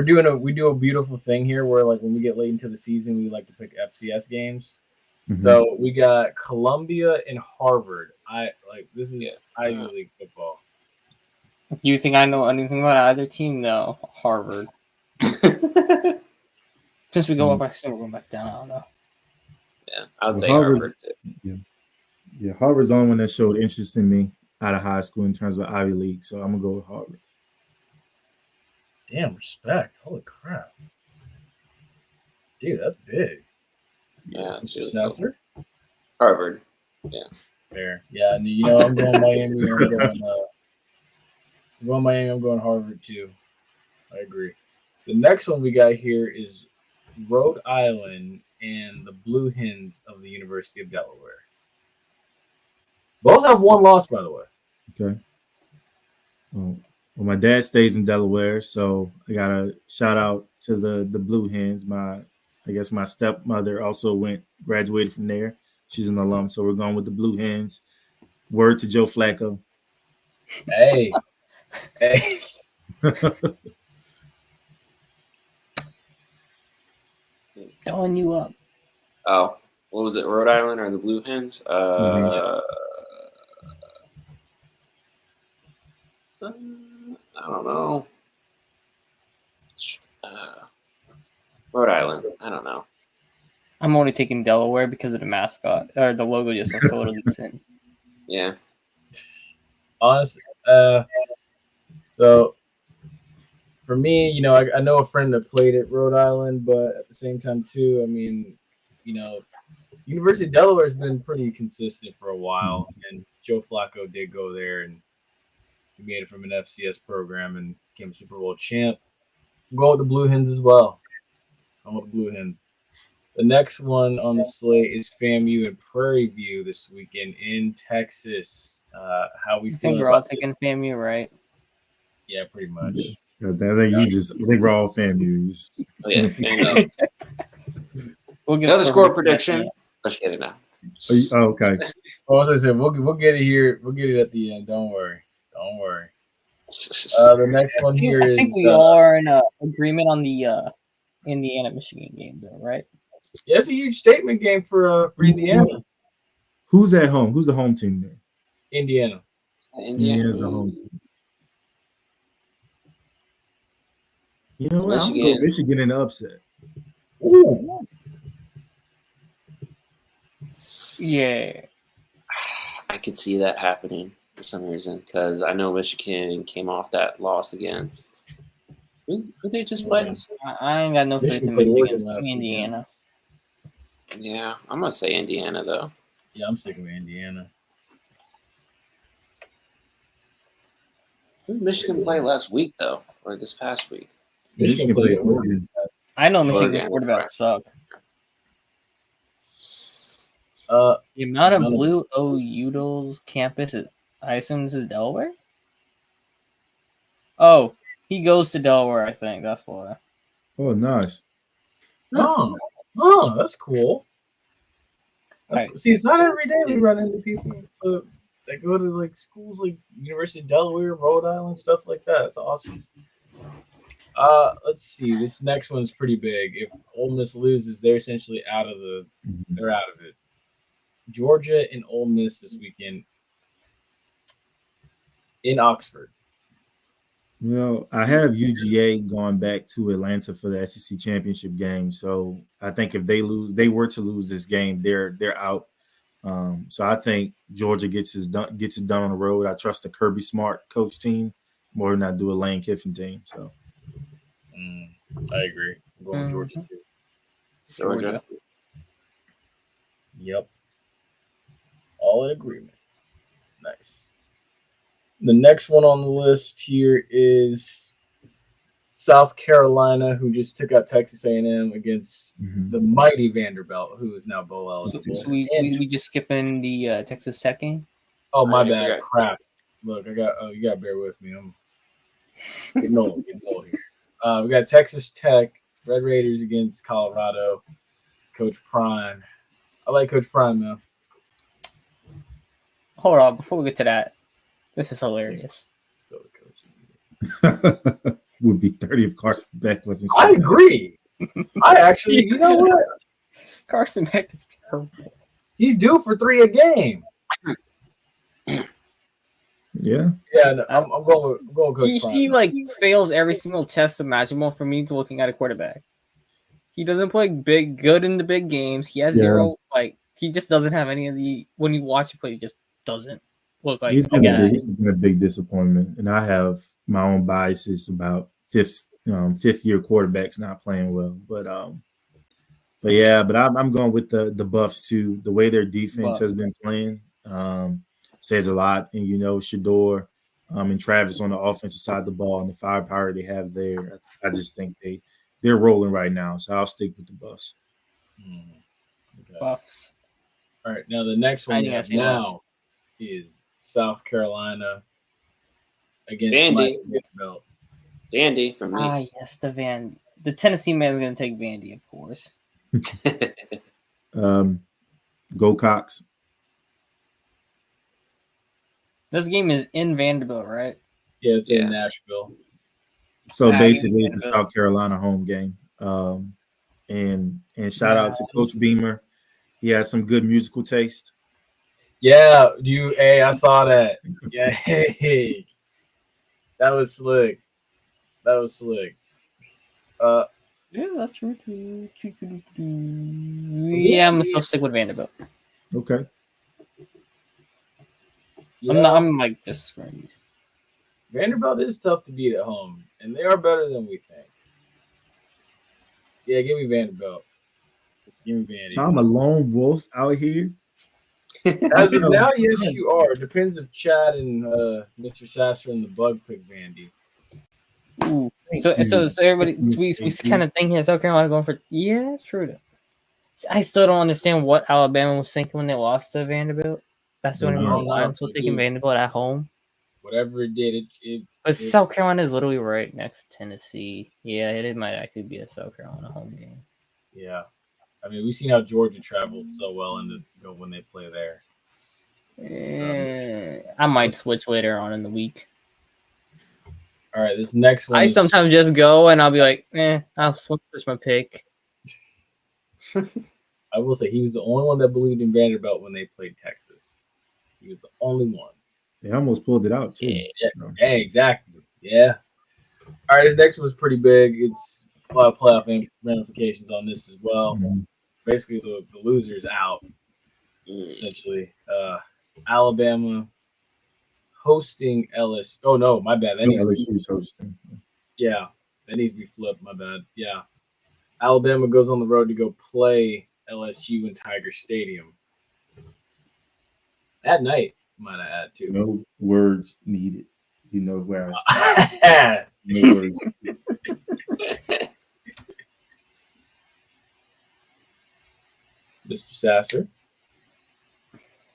do a beautiful thing here where like when we get late into the season we like to pick FCS games. Mm-hmm. So we got Columbia and Harvard. This is Ivy League football. Do you think I know anything about either team? No, Harvard. Since we go up, I still we're going back down. I don't know. Yeah, I would say Harvard. Yeah, Harvard's the only one that showed interest in me out of high school in terms of Ivy League, so I'm gonna go with Harvard. Damn, respect! Holy crap, dude, that's big. Yeah, Mr. Snouser? Harvard. Yeah, fair. Yeah, you know I'm going Miami. I'm going Miami. I'm going Harvard too. I agree. The next one we got here is Rhode Island and the Blue Hens of the University of Delaware. Both have one loss, by the way. Okay. Well, my dad stays in Delaware, so I got to shout out to the Blue Hens. I guess my stepmother also graduated from there. She's an alum, so we're going with the Blue Hens. Word to Joe Flacco. Hey. Throwing you up. Oh, what was it? Rhode Island or the Blue Hens? I don't know. Rhode Island. I don't know. I'm only taking Delaware because of the mascot or the logo just looks totally decent. Yeah. Honestly, so for me, you know, I know a friend that played at Rhode Island, but at the same time too, I mean, you know, University of Delaware has been pretty consistent for a while, and Joe Flacco did go there and he made it from an FCS program and became a Super Bowl champ. I'm going with the Blue Hens as well. I'm with the Blue Hens. The next one on the slate is FAMU and Prairie View this weekend in Texas. How we feel? We're all taking FAMU, right? Yeah, pretty much. I think we're all FAMU. Oh, yeah, FAMU. We'll get another score prediction. Let's get it now. Okay. As I said, we'll get it here. We'll get it at the end. Don't worry. The next one here is. I think we all are in agreement on the Indiana Michigan game, though, right? Yeah, it's a huge statement game for Indiana. Who's at home? Who's the home team there? Indiana. Indiana's the home team. You know what? I'm going to go Michigan in the upset. Ooh. Yeah. I could see that happening for some reason because I know Michigan came off that loss against. Who they just play? I ain't got no faith in Michigan. Indiana. Yeah, I'm going to say Indiana, though. Yeah, I'm sticking with Indiana. Who did Michigan play last week, though? Or this past week? Michigan played Oregon. I know Michigan quarterbacks suck. The amount of blue Oudles campus, I assume this is Delaware? Oh, he goes to Delaware, I think. That's why. Oh, nice. Oh, that's cool. Cool. See, it's not every day we run into people that go to like schools like University of Delaware, Rhode Island, stuff like that. It's awesome. Let's see. This next one's pretty big. If Ole Miss loses, they're essentially out of it. Georgia and Ole Miss this weekend in Oxford. Well, I have UGA going back to Atlanta for the SEC championship game. So I think if they were to lose this game, they're out. So I think Georgia gets it done on the road. I trust the Kirby Smart coach team more than I do a Lane Kiffin team. So I agree. I'm going Georgia too. Georgia. Yep. All in agreement. Nice. The next one on the list here is South Carolina, who just took out Texas A&M against the mighty Vanderbilt, who is now bowl eligible. So we just skipping the Texas Tech game? Oh, my bad. Crap. Look, you got to bear with me. I'm getting old here. We got Texas Tech, Red Raiders against Colorado. Coach Prime. I like Coach Prime, man. hold on. Before we get to that, this is hilarious. Would be 30 if Carson Beck wasn't. I agree. I actually, you know what? Carson Beck is terrible. He's due for 3 a game. Yeah. No, I'm going with Coach He like fails every single test imaginable for me to looking at a quarterback. He doesn't play good in the big games. He has zero, like, he just doesn't have any of the, when you watch him play, he just doesn't look like he's been a big disappointment. And I have my own biases about fifth year quarterbacks not playing well. But I'm going with the Buffs too. The way their defense has been playing says a lot. And Shador and Travis on the offensive side of the ball and the firepower they have there. I just think they're rolling right now. So I'll stick with the Buffs. Okay. Buffs. All right. Now the next one now is South Carolina against Vanderbilt. Vandy for me. Ah, yes, the Tennessee man is going to take Vandy, of course. Go Cox. This game is in Vanderbilt, right? Yeah, it's in Nashville. So basically, it's a South Carolina home game. And shout out to Coach Beamer. He has some good musical taste. Yeah, I saw that. Yeah, hey. That was slick. Yeah, that's true. Yeah, I'm supposed to stick with Vanderbilt. Okay. Yeah. I'm like just crazy. Vanderbilt is tough to beat at home, and they are better than we think. Yeah, give me Vanderbilt. Give me Vandy. So I'm a lone wolf out here. As of now, yes, you are. Depends if Chad and Mr. Sasser and the Bug pick Vandy. Ooh. So everybody, we kind of think here South Carolina going for. Yeah, that's true. Though. I still don't understand what Alabama was thinking when they lost to Vanderbilt. That's the only reason why I'm still taking Vanderbilt at home. Whatever it did, But South Carolina is literally right next to Tennessee. Yeah, it might actually be a South Carolina home game. Yeah, I mean, we've seen how Georgia traveled so well when they play there. I might switch later on in the week. All right, this next one. I sometimes just go and I'll be like, I'll switch my pick. I will say he was the only one that believed in Vanderbilt when they played Texas. He was the only one. They almost pulled it out too. Yeah, exactly. Yeah. All right, this next one's pretty big. It's a lot of playoff ramifications on this as well. Mm-hmm. Basically, the loser's out. Essentially, Alabama hosting LSU. Oh no, my bad. That needs LSU's hosting. Yeah, that needs to be flipped. My bad. Yeah, Alabama goes on the road to go play LSU in Tiger Stadium at night. Might I add too? No words needed. You know where I was. No words. Mr. Sasser.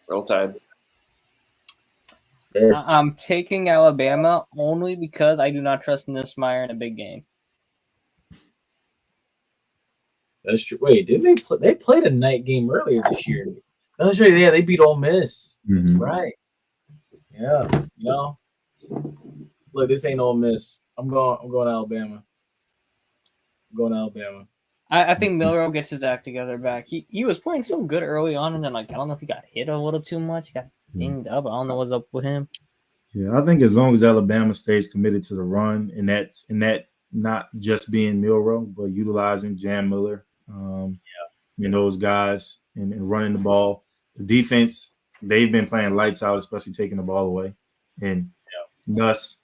Roll Tide. I'm taking Alabama only because I do not trust Nussmeier in a big game. That's true. Wait, didn't they play? They played a night game earlier this year. That's right. Yeah, they beat Ole Miss. Mm-hmm. That's right. Yeah. Look, this ain't Ole Miss. I'm going Alabama. I think Milroe gets his act together back. He was playing so good early on, and then I don't know if he got hit a little too much. He got dinged up. I don't know what's up with him. Yeah, I think as long as Alabama stays committed to the run, and that not just being Milroe, but utilizing Jan Miller, those guys and running the ball. The defense, they've been playing lights out, especially taking the ball away, and Nuss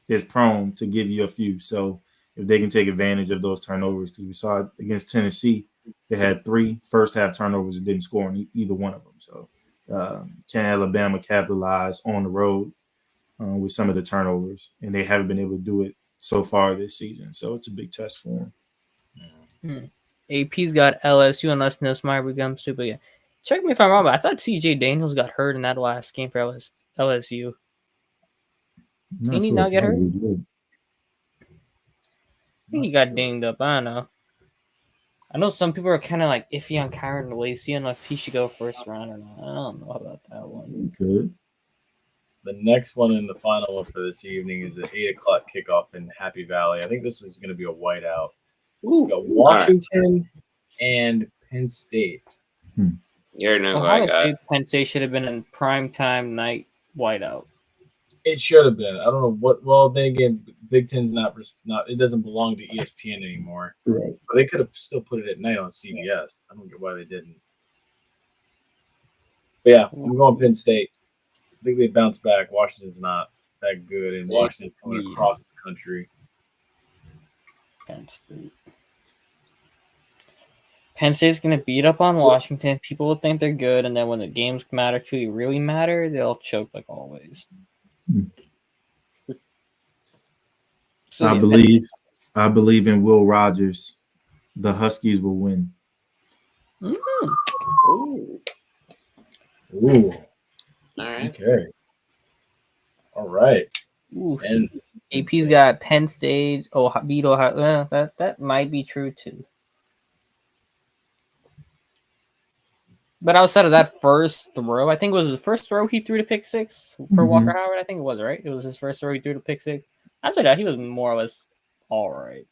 is prone to give you a few. So if they can take advantage of those turnovers, because we saw it against Tennessee, they had 3 first-half turnovers and didn't score on either one of them. So can Alabama capitalize on the road with some of the turnovers? And they haven't been able to do it so far this season. So it's a big test for them. AP's got LSU unless Nussmeier becomes stupid again. Check me if I'm wrong, but I thought CJ Daniels got hurt in that last game for LSU. Didn't he not get hurt? I think he got dinged up. I don't know. I know some people are kind of like iffy on Kyron Lacey and if he should go first round or not. I don't know about that one. Good. The next one and the final one for this evening is an 8 o'clock kickoff in Happy Valley. I think this is going to be a whiteout. We got Washington and Penn State. You already know who Ohio I got. State, Penn State should have been in prime time night whiteout. It should have been. I don't know what. Well, then again, Big Ten's not. It doesn't belong to ESPN anymore. Right. But they could have still put it at night on CBS. I don't get why they didn't. But yeah, I'm going Penn State. I think they bounce back. Washington's not that good, and Washington's coming across the country. Penn State. Penn State's going to beat up on Washington. People will think they're good, and then when the games matter, truly really matter, they'll choke like always. So, I believe in Will Rogers. The Huskies will win. Ooh. All right. Okay. All right. Ooh. And AP's got Penn State. Beat Ohio. That might be true too. But outside of that first throw, I think it was the first throw he threw to pick six for Walker Howard. I think it was, right? It was his first throw he threw to pick six. After that, he was more or less all right.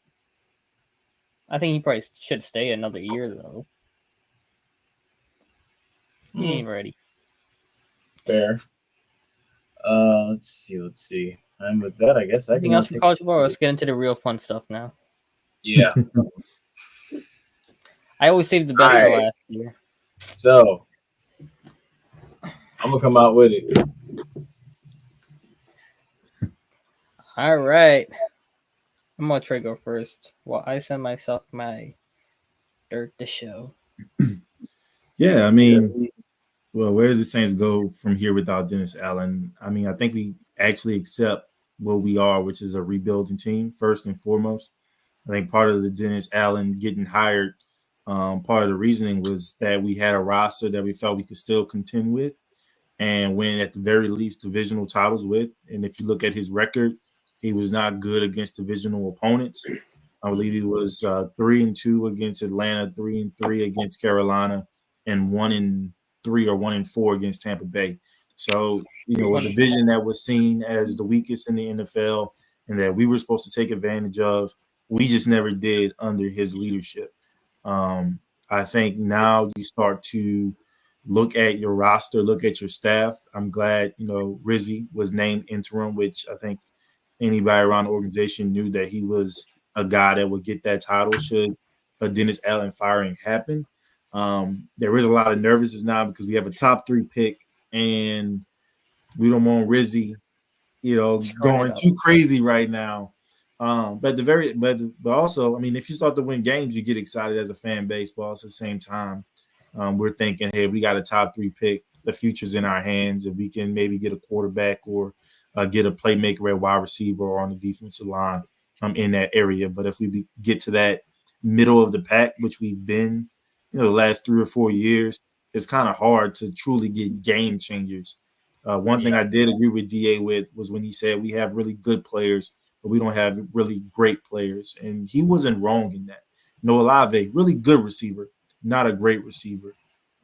I think he probably should stay another year though. He ain't ready. Fair. Let's see. And with that, I guess Anything else for college football? Let's get into the real fun stuff now. Yeah. I always save the best for last year. So I'm gonna come out with it. All right. I'm gonna try to go first. Well, I send myself my dirt to show. Yeah, I mean, well, where do the Saints go from here without Dennis Allen? I mean, I think we actually accept what we are, which is a rebuilding team, first and foremost. I think part of the Dennis Allen getting hired, part of the reasoning was that we had a roster that we felt we could still contend with and win at the very least divisional titles with. And if you look at his record, he was not good against divisional opponents. I believe he was 3-2 against Atlanta, 3-3 against Carolina, and 1-3 or 1-4 against Tampa Bay. So, a division that was seen as the weakest in the NFL and that we were supposed to take advantage of, we just never did under his leadership. I think now you start to look at your roster, look at your staff. I'm glad, Rizzi was named interim, which I think anybody around the organization knew that he was a guy that would get that title should a Dennis Allen firing happen. There is a lot of nervousness now because we have a top 3 pick and we don't want Rizzi, going too crazy right now. But also, I mean, if you start to win games, you get excited as a fan base. But also at the same time, we're thinking, hey, we got a top 3 pick. The future's in our hands, and we can maybe get a quarterback or get a playmaker at wide receiver or on the defensive line in that area. But if we get to that middle of the pack, which we've been, the last 3 or 4 years, it's kind of hard to truly get game changers. One thing I did agree with DA with was when he said we have really good players, but we don't have really great players. And he wasn't wrong in that. Olave, really good receiver, not a great receiver.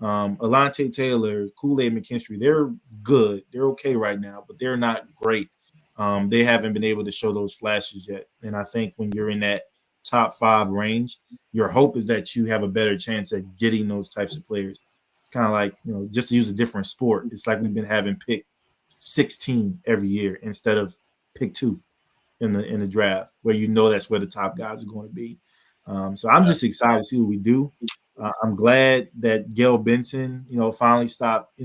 Alante Taylor, Kool-Aid McKinstry, they're good. They're okay right now, but they're not great. They haven't been able to show those flashes yet. And I think when you're in that top 5 range, your hope is that you have a better chance at getting those types of players. It's kind of like, just to use a different sport, it's like we've been having pick 16 every year instead of pick 2 in the draft, where that's where the top guys are going to be. So I'm just excited to see what we do. I'm glad that Gail Benson, finally stopped,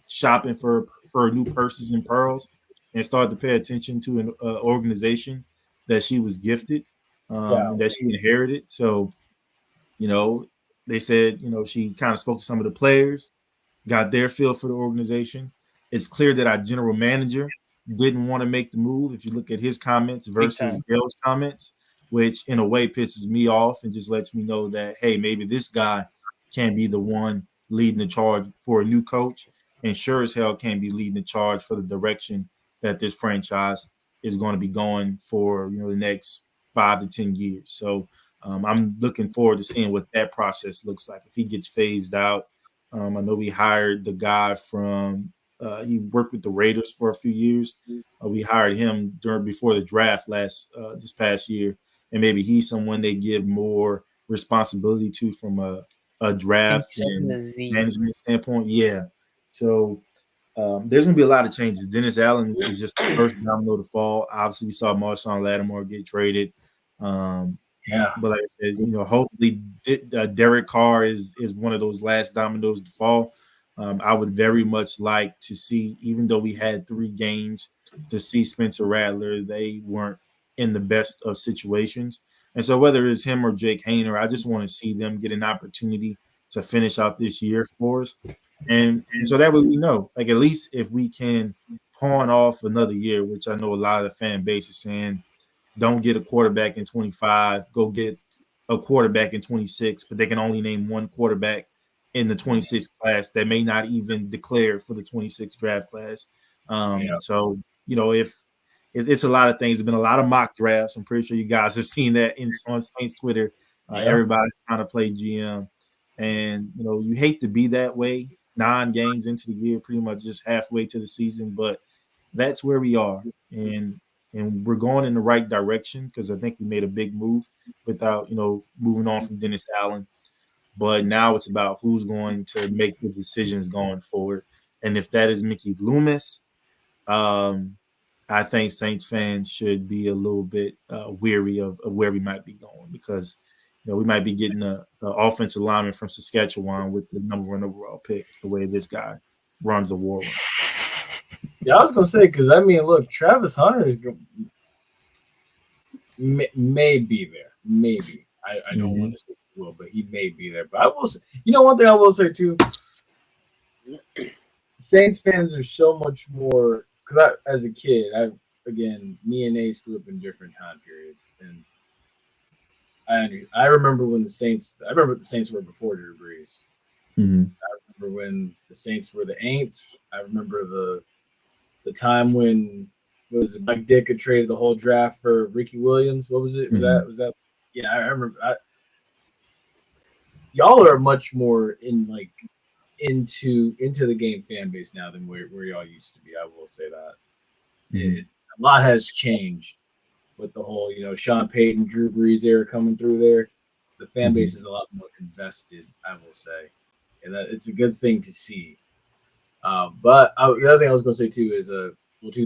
shopping for new purses and pearls and started to pay attention to an organization that she was gifted, and that she inherited. So, they said, she kind of spoke to some of the players, got their feel for the organization. It's clear that our general manager didn't want to make the move. If you look at his comments versus Gail's comments, which in a way pisses me off and just lets me know that, hey, maybe this guy can't be the one leading the charge for a new coach, and sure as hell can't be leading the charge for the direction that this franchise is going to be going for, the next 5 to 10 years. So I'm looking forward to seeing what that process looks like. If he gets phased out, I know we hired the guy from He worked with the Raiders for a few years. We hired him before the draft this past year, and maybe he's someone they give more responsibility to from a draft and management standpoint. Yeah, so there's going to be a lot of changes. Dennis Allen is just the first domino to fall. Obviously, we saw Marshawn Lattimore get traded. But like I said, hopefully Derek Carr is one of those last dominoes to fall. I would very much like to see, even though we had 3 games, to see Spencer Rattler. They weren't in the best of situations. And so whether it's him or Jake Hayner, I just want to see them get an opportunity to finish out this year for us. And so that way we know, like, at least if we can pawn off another year, which I know a lot of the fan base is saying, don't get a quarterback in 25, go get a quarterback in 26, but they can only name one quarterback in the 26 class that may not even declare for the 26 draft class. So, if it's a lot of things, there's been a lot of mock drafts. I'm pretty sure you guys have seen that on Saints Twitter. Everybody's trying to play GM. And, you hate to be that way 9 games into the year, pretty much just halfway to the season, but that's where we are. And we're going in the right direction because I think we made a big move without, moving on from Dennis Allen. But now it's about who's going to make the decisions going forward. And if that is Mickey Loomis, I think Saints fans should be a little bit weary of where we might be going because, we might be getting the offensive lineman from Saskatchewan with the number 1 overall pick, the way this guy runs the war room. Yeah, I was gonna say because look, Travis Hunter is may be there. Maybe I don't want to say he will, but he may be there. But I will say, one thing I will say too, Saints fans are so much more. Because as a kid, me and Ace grew up in different time periods, and I remember when the Saints. I remember what the Saints were before Drew Brees. Mm-hmm. I remember when the Saints were the Aints. I remember the time when Mike Dick had traded the whole draft for Ricky Williams. What was it? Was that? Yeah, I remember. Y'all are much more into the game fan base now than where y'all used to be. I will say that it's a lot has changed with the whole Sean Payton, Drew Brees era coming through there. The fan base is a lot more invested, I will say, and that it's a good thing to see. But the other thing I was going to say too is 2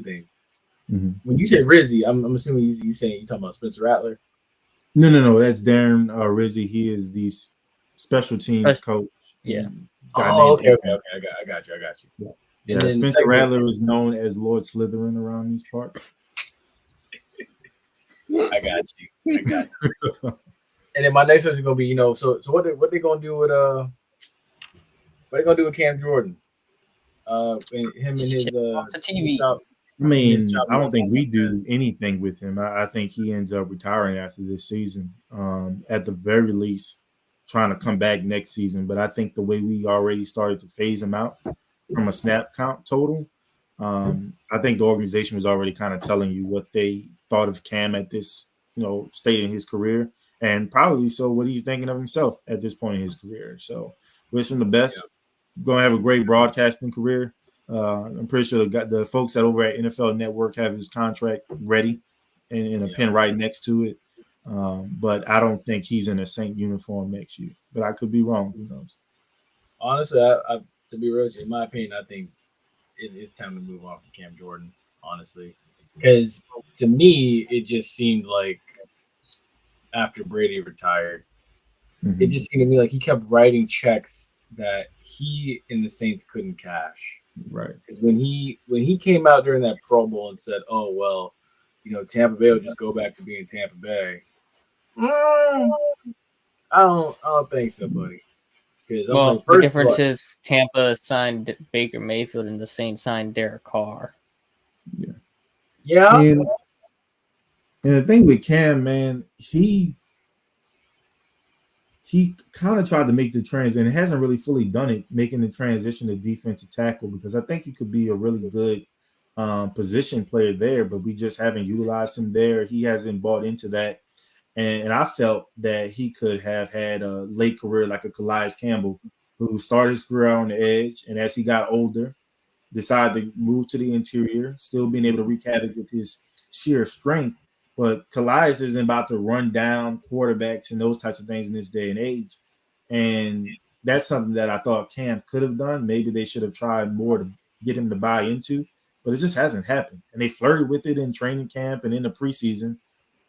things. When you say Rizzy, I'm assuming you talking about Spencer Rattler. No, that's Darren Rizzy. He is the special teams coach. Yeah. Oh, okay. I got you. Yeah. Spencer Rattler is known as Lord Slytherin around these parts. I got you. And then my next question is gonna be, so what they gonna do with Cam Jordan? Him and his TV. I don't think we do anything with him. I think he ends up retiring after this season. At the very least, trying to come back next season. But I think the way we already started to phase him out from a snap count total, I think the organization was already kind of telling you what they thought of Cam at this, state in his career, and probably so what he's thinking of himself at this point in his career. So wish him the best. Going to have a great broadcasting career. I'm pretty sure the folks that over at NFL Network have his contract ready and a pen right next to it. But I don't think he's in a Saint uniform next year. But I could be wrong. Who knows? Honestly, to be real, in my opinion, I think it's time to move on from Cam Jordan. Honestly, because to me, it just seemed like after Brady retired, it just seemed to me like he kept writing checks that he and the Saints couldn't cash. Right. Because when he came out during that Pro Bowl and said, "Oh well, Tampa Bay will just go back to being Tampa Bay," I don't think so, buddy. Because the difference is Tampa signed Baker Mayfield and the Saints signed Derek Carr. Yeah. And the thing with Cam, man, he kind of tried to make the transition and hasn't really fully done it, making the transition to defensive tackle, because I think he could be a really good position player there, but we just haven't utilized him there. He hasn't bought into that. And I felt that he could have had a late career like a Calais Campbell, who started his career on the edge. And as he got older, decided to move to the interior, still being able to wreak havoc with his sheer strength. But Calais isn't about to run down quarterbacks and those types of things in this day and age. And that's something that I thought Cam could have done. Maybe they should have tried more to get him to buy into, but it just hasn't happened. And they flirted with it in training camp and in the preseason.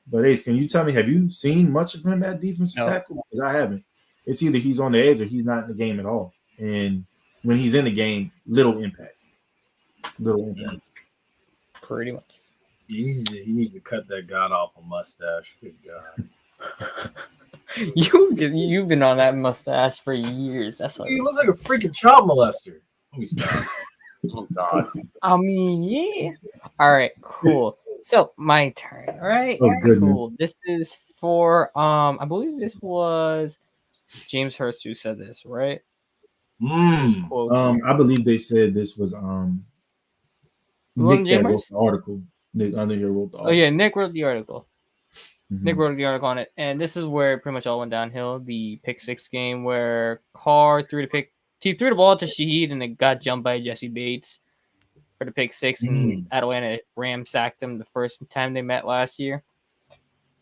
But Ace, can you tell me, have you seen much of him at defensive tackle? Because I haven't. It's either he's on the edge or he's not in the game at all. And when he's in the game, little impact. Pretty much. He needs to cut that god awful mustache. Good God. You've been on that mustache for years. That's he looks like a freaking child molester. Let me stop. Oh God. I mean, yeah. All right, cool. So my turn. All right. Oh goodness. Cool. This is for I believe this was James Hurst who said this, right? I believe they said this was Nick that wrote the article. Nick under here wrote the article. Oh yeah, Nick wrote the article. Nick wrote the article on it, and this is where it pretty much all went downhill. The pick six game where Carr threw the pick. He threw the ball to Shaheed, and it got jumped by Jesse Bates for the pick six, and Atlanta ramsacked him the first time they met last year.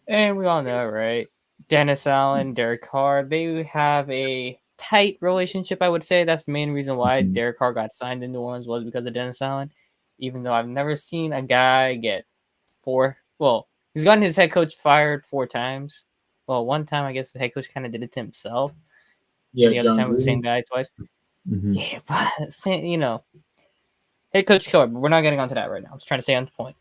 And we all know, right? Dennis Allen, Derek Carr, they have a tight relationship, I would say. That's the main reason why Derek Carr got signed in New Orleans was because of Dennis Allen. Even though I've never seen a guy get he's gotten his head coach fired 4 times. Well, one time, I guess the head coach kind of did it to himself. Yeah, the other time with the same guy twice. Yeah, but, you know, head coach killer, but we're not getting onto that right now. I'm just trying to stay on the point.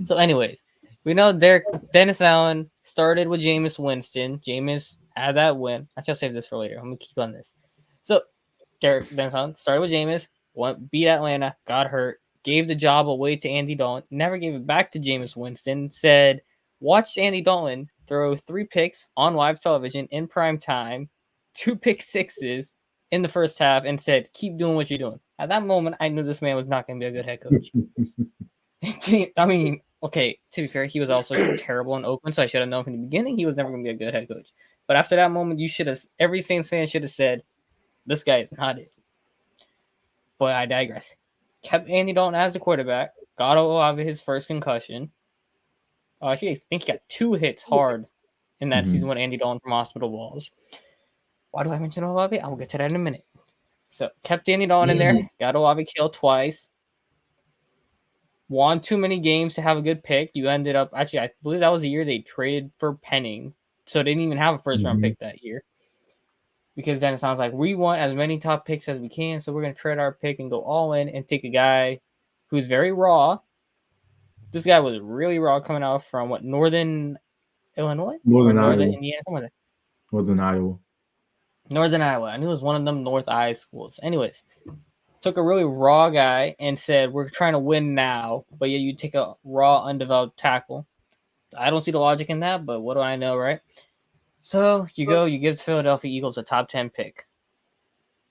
So, anyways, we know Dennis Allen started with Jameis Winston. Jameis had that win. Actually, I'll save this for later. I'm going to keep on this. So, Dennis Allen started with Jameis, beat Atlanta, got hurt, gave the job away to Andy Dalton, never gave it back to Jameis Winston, said, watched Andy Dalton throw 3 picks on live television in prime time, 2 pick sixes in the first half, and said, keep doing what you're doing. At that moment, I knew this man was not going to be a good head coach. I mean, okay, to be fair, he was also terrible in Oakland, so I should have known from the beginning he was never going to be a good head coach. But after that moment, every Saints fan should have said, this guy is not it. But I digress. Kept Andy Dalton as the quarterback. Got Olave his first concussion. Actually, I think he got 2 hits hard in that season when Andy Dalton from hospital balls. Why do I mention Olave? I will get to that in a minute. So, kept Andy Dalton in there. Got Olave killed twice. Won too many games to have a good pick. You ended up... Actually, I believe that was the year they traded for Penning. So, they didn't even have a first-round pick that year. Because then it sounds like we want as many top picks as we can, so we're going to trade our pick and go all in and take a guy who's very raw. This guy was really raw coming out from, Northern Illinois? Northern Indiana? Somewhere there. Northern Iowa. I knew it was one of them North I schools. Anyways, took a really raw guy and said, we're trying to win now, but yeah, you take a raw, undeveloped tackle. I don't see the logic in that, but what do I know, right? So you give the Philadelphia Eagles a top 10 pick.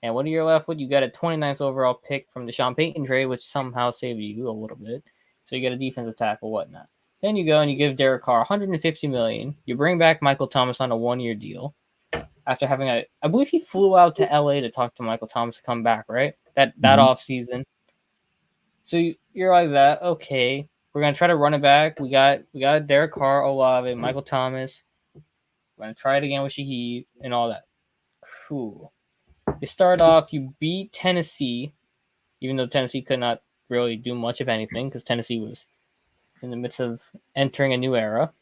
And what are you left with? You got a 29th overall pick from the Sean Payton trade, which somehow saved you a little bit. So you get a defensive tackle, whatnot. Then you go and you give Derek Carr $150 million. You bring back Michael Thomas on a 1-year deal. After having I believe he flew out to LA to talk to Michael Thomas to come back, right? That off season. So you're like that. Okay, we're gonna try to run it back. We got Derek Carr, Olave, Michael Thomas. We're going to try it again with Shaheed and all that. Cool. You start off, you beat Tennessee, even though Tennessee could not really do much of anything because Tennessee was in the midst of entering a new era.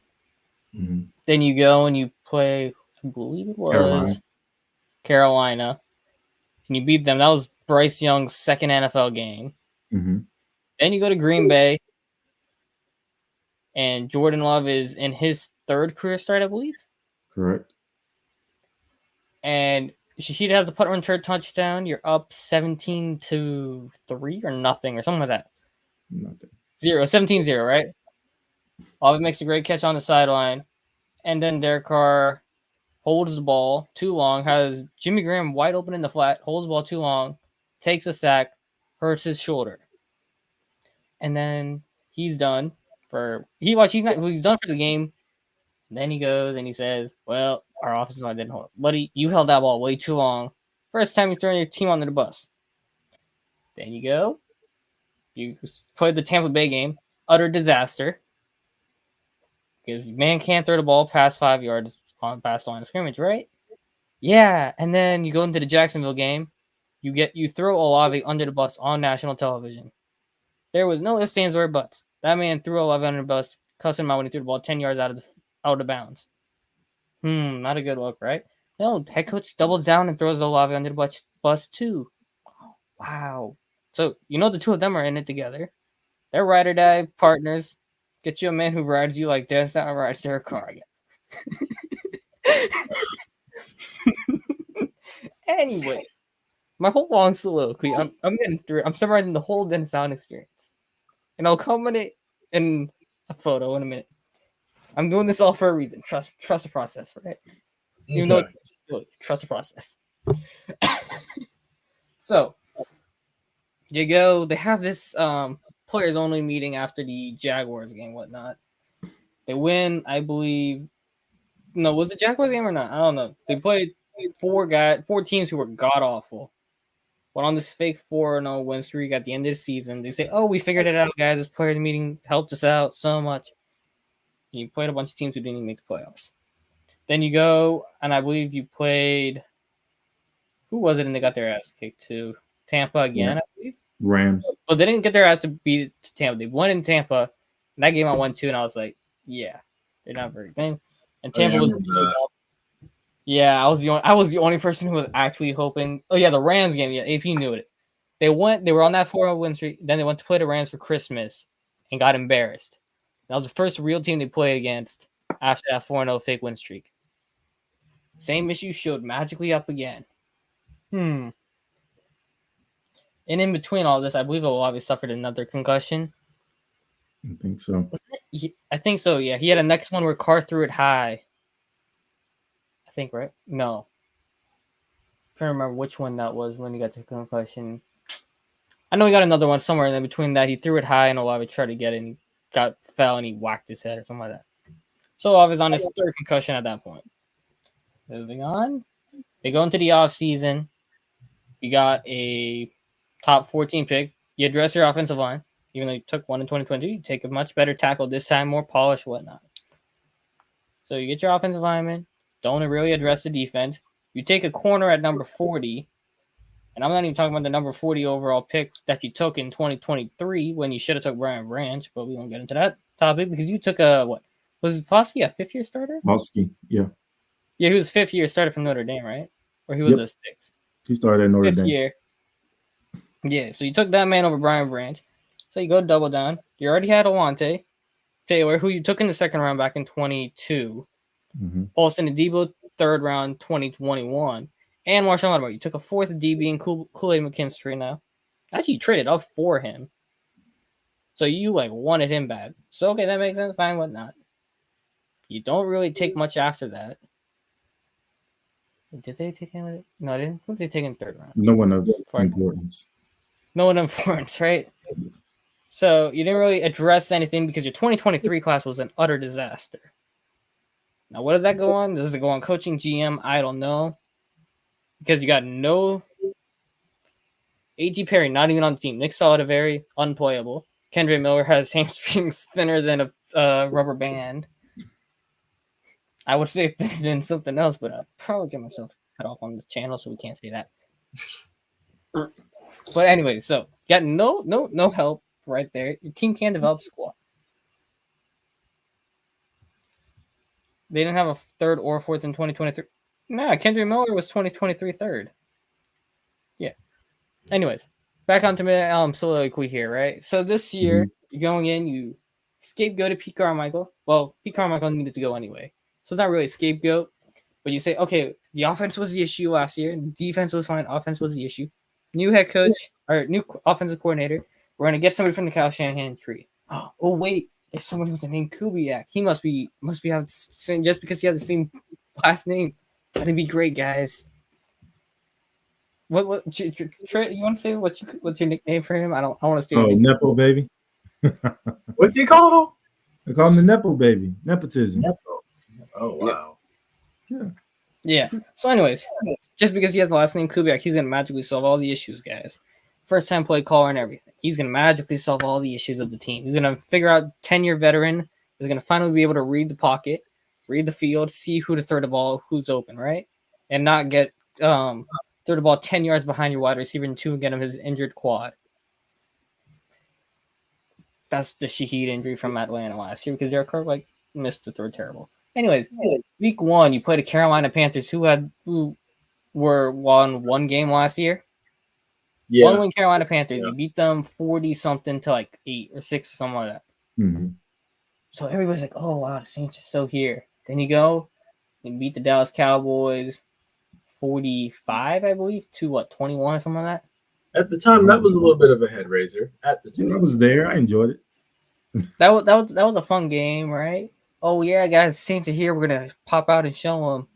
Then you go and you play, I believe it was Carolina. And you beat them. That was Bryce Young's second NFL game. Then you go to Green Bay. And Jordan Love is in his 3rd career start, I believe. Correct. And Shaheed has the punt return touchdown. You're up 17-3 or nothing or something like that. Nothing. 17-0, right? Olave makes a great catch on the sideline. And then Derek Carr holds the ball too long, has Jimmy Graham wide open in the flat, holds the ball too long, takes a sack, hurts his shoulder. And then he's done he's done for the game. Then he goes and he says, well, our offensive line didn't hold. Buddy, you held that ball way too long. First time you're throwing your team under the bus. Then you go. You played the Tampa Bay game. Utter disaster. Because man can't throw the ball past 5 yards on past line of scrimmage, right? Yeah. And then you go into the Jacksonville game. You throw Olave under the bus on national television. There was no ifs, ands, or buts. That man threw Olave under the bus, cussing him out when he threw the ball 10 yards out of bounds. Not a good look, right? No, head coach doubles down and throws Olave under the bus too. Wow. So, the two of them are in it together. They're ride or die partners. Get you a man who rides you like Dan Santana rides their car, I guess. Anyways, my whole long soliloquy, I'm getting through. I'm summarizing the whole Den Sound experience, and I'll culminate in a photo in a minute. I'm doing this all for a reason. Trust the process, right? Even though trust the process. So you go. They have this players only meeting after the Jaguars game, whatnot. They win, I believe. No, was it Jaguars game or not? I don't know. They played four teams who were god awful. Went on this fake 4-0 win streak at the end of the season. They say, "Oh, we figured it out, guys. This player meeting helped us out so much." And you played a bunch of teams who didn't even make the playoffs. Then you go, and I believe you played. Who was it? And they got their ass kicked to Tampa again, I believe. Rams. Well, they didn't get their ass to beat Tampa. They won in Tampa. And that game I won 2, and I was like, "Yeah, they're not very good." And Tampa was. Yeah, I was the only person who was actually hoping. Oh yeah, the Rams game. Yeah, AP knew it. They were on that 4-0 win streak. Then they went to play the Rams for Christmas and got embarrassed. That was the first real team they played against after that 4-0 fake win streak. Same issue showed magically up again. And in between all this, I believe Olave suffered another concussion. I think so. I think so, yeah. He had a next one where Carr threw it high. I think, right? No. I'm trying to remember which one that was when he got the concussion. I know he got another one somewhere, and then between that, he threw it high, and Olave tried to get it, and fell, and he whacked his head or something like that. So Olave's on his third concussion at that point. Moving on. They go into the offseason. You got a top 14 pick. You address your offensive line. Even though you took one in 2022, you take a much better tackle this time, more polished, whatnot. So you get your offensive lineman. Don't really address the defense. You take a corner at number 40. And I'm not even talking about the number 40 overall pick that you took in 2023 when you should have took Brian Branch, but we won't get into that topic because you took what? Was Foskey a fifth-year starter? Foskey, yeah. Yeah, he was fifth-year starter from Notre Dame, right? Or he was a sixth? He started at Notre Dame. Fifth year. Yeah, so you took that man over Brian Branch. So you go double down. You already had Alante Taylor, who you took in the second round back in 22. Paulson Adebo, third round 2021. And Marshawn Lattimore. You took a fourth DB in Kool-Aid McKinstry now. Actually, you traded up for him. So you wanted him bad. So okay, that makes sense. Fine, whatnot. You don't really take much after that. Did they take him? No, they didn't. Who did they take in third round? No one of importance. No one of importance, right? So you didn't really address anything because your 2023 class was an utter disaster. Now, what does that go on? Does it go on coaching, GM? I don't know. Because you got no A.T. Perry, not even on the team. Nick Solidaveri, unplayable. Kendre Miller has hamstrings thinner than a rubber band. I would say thinner than something else, but I'll probably get myself cut off on the channel, so we can't say that. But anyway, so you got no help right there. Your team can't develop squad. They didn't have a third or fourth in 2023. Nah, Kendre Miller was 2023 third. Yeah. Anyways, back onto my soliloquy here, right? So this year, you're going in, you scapegoated Pete Carmichael. Well, Pete Carmichael needed to go anyway. So it's not really a scapegoat. But you say, okay, the offense was the issue last year. Defense was fine. Offense was the issue. New head coach, or new offensive coordinator. We're going to get somebody from the Kyle Shanahan tree. Oh, wait. There's somebody with the name Kubiak. He must be have same just because he has the same last name. That'd be great, guys. What Trey, you want to say what's your nickname for him? I want to say. Oh, Nepo baby. What's he called? They call him the Nepo baby. Nepotism. Nepo. Oh wow. Yeah. So, anyways, just because he has the last name Kubiak, he's gonna magically solve all the issues, guys. first time play caller and everything. He's going to magically solve all the issues of the team. He's going to figure out 10-year veteran. He's going to finally be able to read the pocket, read the field, see who to throw the ball, who's open, right? And not get throw the ball 10 yards behind your wide receiver and 2 and get him his injured quad. That's the Shaheed injury from Atlanta last year because Derek Carr missed the throw terrible. Anyways, week 1, you played the Carolina Panthers who were won one game last year. Yeah. One win Carolina Panthers. You beat them 40-something to 8 or 6 or something like that. Mm-hmm. So everybody's like, oh, wow, the Saints are so here. Then you go and beat the Dallas Cowboys 45, I believe, to 21 or something like that. At the time, that was a little bit of a head raiser. At the time. I was there. I enjoyed it. That was a fun game, right? Oh, yeah, guys, the Saints are here. We're going to pop out and show them.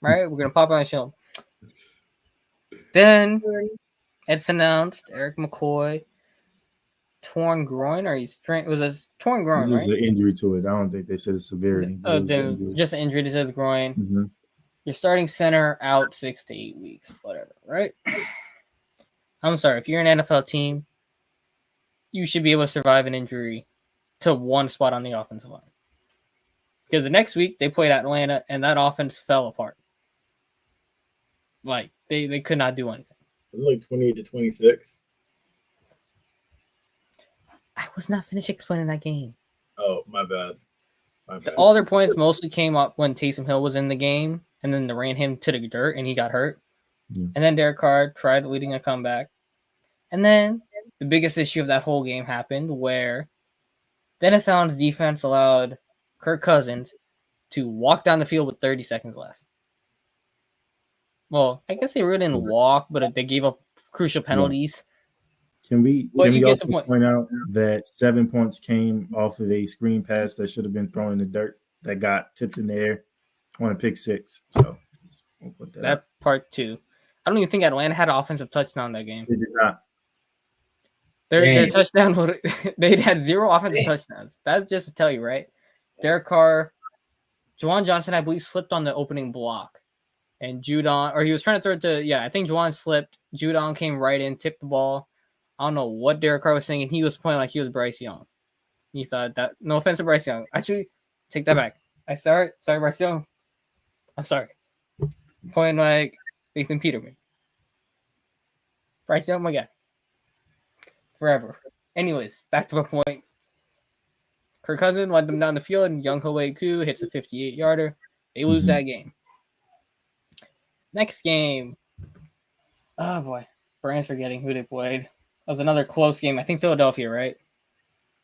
Right? We're going to pop out and show them. Then it's announced Eric McCoy torn groin, or it was a torn groin, this is an injury to it. I don't think they said the severity. Just an injury to his groin. Mm-hmm. You're starting center out 6 to 8 weeks, whatever, right? I'm sorry, if you're an NFL team, you should be able to survive an injury to one spot on the offensive line. Because the next week they played Atlanta and that offense fell apart. They could not do anything. It was 28-26. I was not finished explaining that game. Oh, my bad. All their points mostly came up when Taysom Hill was in the game, and then they ran him to the dirt, and he got hurt. Yeah. And then Derek Carr tried leading a comeback. And then the biggest issue of that whole game happened where Dennis Allen's defense allowed Kirk Cousins to walk down the field with 30 seconds left. Well, I guess they really didn't walk, but they gave up crucial penalties. Can we also point out that 7 points came off of a screen pass that should have been thrown in the dirt that got tipped in the air on a pick 6? So we'll put that part too. I don't even think Atlanta had an offensive touchdown that game. They did not. Their touchdown, they had 0 offensive touchdowns. That's just to tell you, right? Derek Carr, Juwan Johnson, I believe, slipped on the opening block. And Judon, or he was trying to throw it to, I think Juwan slipped. Judon came right in, tipped the ball. I don't know what Derek Carr was saying, and he was playing like he was Bryce Young. He thought that, no offense to Bryce Young. Actually, take that back. Sorry, Bryce Young. I'm sorry. Playing like Nathan Peterman. Bryce Young, my guy. Forever. Anyways, back to my point. Kirk Cousins led them down the field, and Young Ho Koo hits a 58-yarder. They lose that game. Next game. Oh, boy. Brian's forgetting who they played. That was another close game. I think Philadelphia, right?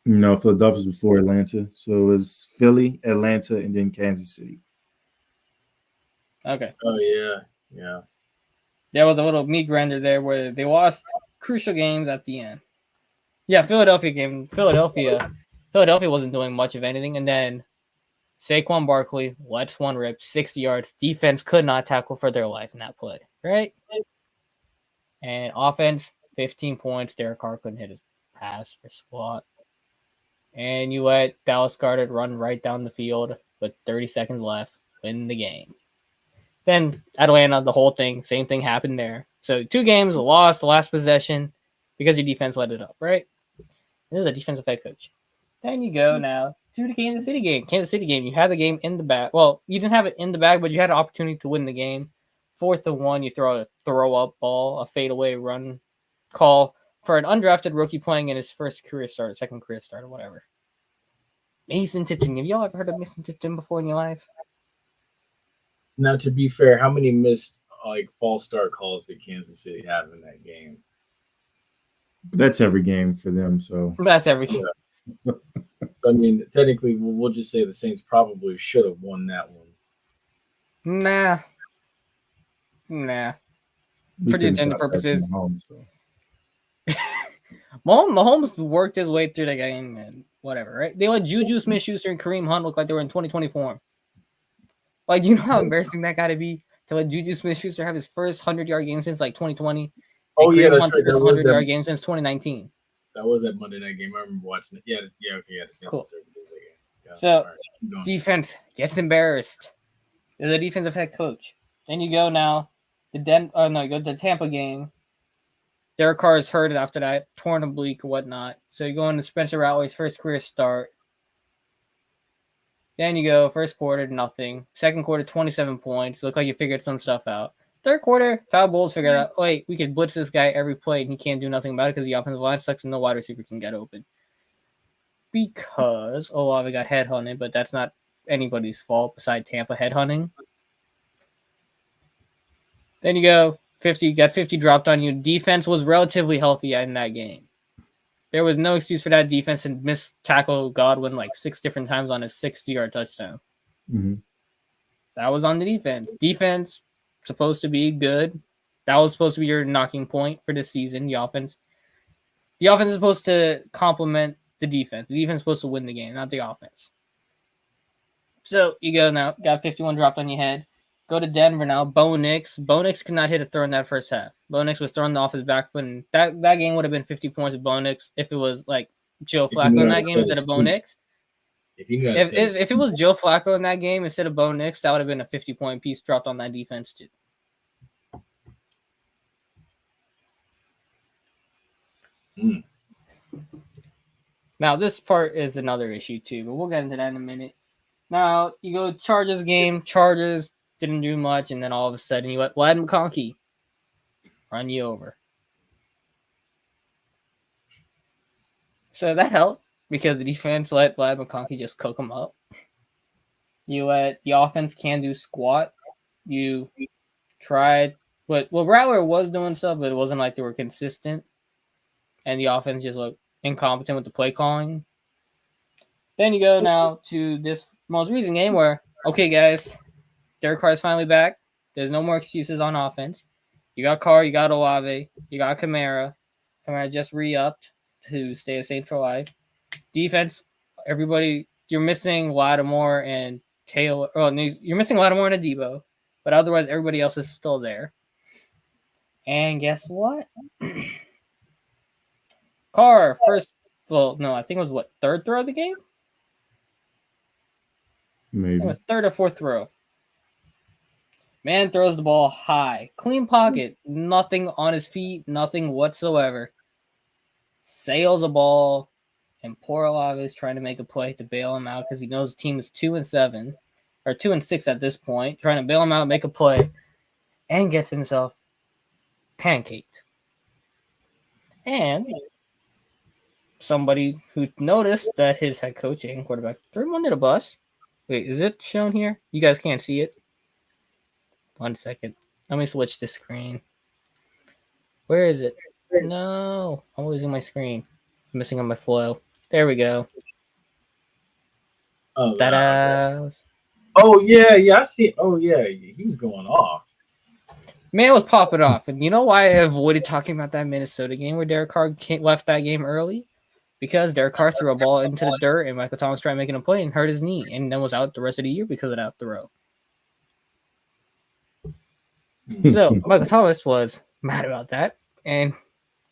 No, Philadelphia was before Atlanta. So it was Philly, Atlanta, and then Kansas City. Okay. Oh, yeah. There was a little meat grinder there where they lost crucial games at the end. Yeah, Philadelphia wasn't doing much of anything. And then Saquon Barkley lets one rip, 60 yards. Defense could not tackle for their life in that play, right? And offense, 15 points. Derek Carr couldn't hit his pass for squat. And you let Dallas Goedert run right down the field with 30 seconds left, win the game. Then Atlanta, the whole thing, same thing happened there. So 2 games, lost the last possession because your defense let it up, right? This is a defensive head coach. Then you go now to the Kansas City game. You had the game in the bag. Well, you didn't have it in the bag, but you had an opportunity to win the game. 4th and 1, you throw a throw-up ball, a fadeaway run call for an undrafted rookie playing in his second career start, or whatever. Mason Tipton. Have y'all ever heard of Mason Tipton before in your life? Now, to be fair, how many missed false start calls did Kansas City have in that game? That's every game for them. So that's every game. Yeah. I mean, technically, we'll just say the Saints probably should have won that one. Nah. For the agenda purposes. Mahomes worked his way through the game and whatever, right? They let Juju Smith-Schuster and Kareem Hunt look like they were in 2020 form. You know how embarrassing that got to be to let Juju Smith-Schuster have his first 100-yard game since 2020. Oh, yeah, that's right. His 100-yard game since 2019. That was that Monday night game. I remember watching it. The Saints. Cool. So, defense gets embarrassed. They're the defensive head coach. Then you go now. You go to the Tampa game. Derek Carr is hurt after that, torn oblique or whatnot. So you go into Spencer Rattler's first career start. Then you go first quarter, nothing. Second quarter, 27 points. Look like you figured some stuff out. Third quarter, Kyle Bowles figured out, wait, we could blitz this guy every play, and he can't do nothing about it because the offensive line sucks and no wide receiver can get open. Because Olave got headhunted, but that's not anybody's fault besides Tampa headhunting. Then you go 50, got 50 dropped on you. Defense was relatively healthy in that game. There was no excuse for that defense to miss tackle Godwin like 6 different times on a 60-yard touchdown. Mm-hmm. That was on the defense. Defense supposed to be good. That was supposed to be your knocking point for this season, the offense. The offense is supposed to complement the defense. The defense is supposed to win the game, not the offense. So you go now, got 51 dropped on your head. Go to Denver now. Bo Nix. Bo Nix could not hit a throw in that first half. Bo Nix was thrown off his back foot, and that game would have been 50 points with Bo Nix if it was like Joe Flacco in that game instead of Bo Nix. If it was Joe Flacco in that game instead of Bo Nix, that would have been a 50-point piece dropped on that defense too. Now, this part is another issue too, but we'll get into that in a minute. Now, you go Chargers game. Chargers didn't do much, and then all of a sudden you let Vlad McConkey run you over. So that helped because the defense let Vlad McConkey just cook him up. You let the offense can do squat. You tried, but Rattler was doing stuff, but it wasn't like they were consistent. And the offense just looked incompetent with the play calling. Then you go now to this most recent game where, okay, guys, Derek Carr is finally back. There's no more excuses on offense. You got Carr, you got Olave, you got Kamara. Kamara just re-upped to stay a Saint for life. Defense, everybody, you're missing Lattimore and Taylor. Oh, you're missing Lattimore and Adebo, but otherwise everybody else is still there. And guess what? Carr, I think it was third throw of the game? Maybe. It was third or fourth throw. Man throws the ball high. Clean pocket. Nothing on his feet. Nothing whatsoever. Sails a ball. And poor Olave is trying to make a play to bail him out because he knows the team is 2-7. Or 2-6 at this point. Trying to bail him out, make a play. And gets himself pancaked. And somebody who noticed that his head coach and quarterback threw him under the bus. Wait, is it shown here? You guys can't see it. 1 second. Let me switch the screen. Where is it? No, I'm losing my screen. I'm missing on my flow. There we go. Oh, Ta-da! Oh yeah, I see. Oh yeah, he was going off. Man was popping off, and you know why I avoided talking about that Minnesota game where Derek Carr left that game early? Because Derek Carr threw a ball into the dirt, and Michael Thomas tried making a play and hurt his knee, and then was out the rest of the year because of that throw. So Michael Thomas was mad about that, and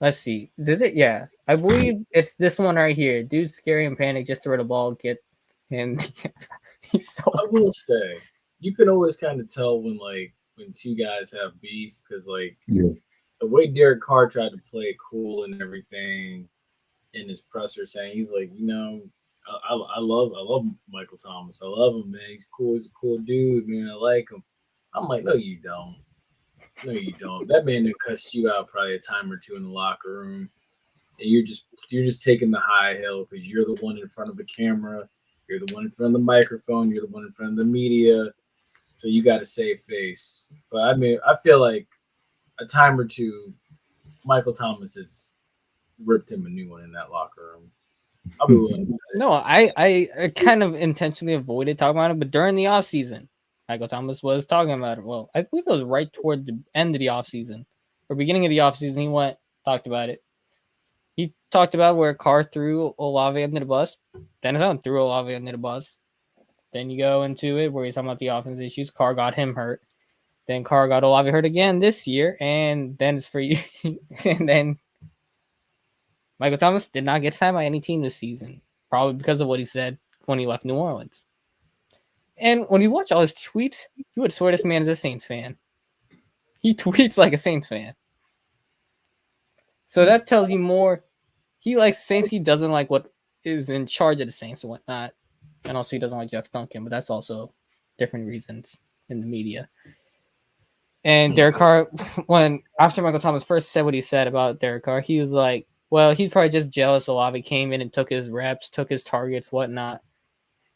let's see, is it? Yeah, I believe it's this one right here. Dude, scary and panic just throw the ball, get him. He's so. I will say, you can always kind of tell when two guys have beef because the way Derek Carr tried to play cool and everything in his presser, saying he's like, I love Michael Thomas. I love him, man. He's cool. He's a cool dude, man. I like him. I'm like, no, you don't. No, you don't. That man that cussed you out probably a time or two in the locker room, and you're just taking the high hill because you're the one in front of the camera, you're the one in front of the microphone, you're the one in front of the media, so you got to save face. But I mean, I feel like a time or two, Michael Thomas has ripped him a new one in that locker room. I'll be willing to No, I kind of intentionally avoided talking about it, but during the offseason, Michael Thomas was talking about it. Well, I believe it was right toward the end of the offseason or beginning of the offseason. He talked about it. He talked about where Carr threw Olave under the bus. Dennis Allen threw Olave under the bus. Then you go into it where he's talking about the offense issues. Carr got him hurt. Then Carr got Olave hurt again this year. And then it's for you. And then Michael Thomas did not get signed by any team this season. Probably because of what he said when he left New Orleans. And when you watch all his tweets, you would swear this man is a Saints fan. He tweets like a Saints fan. So that tells you more. He likes Saints. He doesn't like what is in charge of the Saints and whatnot. And also he doesn't like Jeff Duncan, but that's also different reasons in the media. And Derek Carr, when after Michael Thomas first said what he said about Derek Carr, he was like, well, he's probably just jealous Olave came in and took his reps, took his targets, whatnot.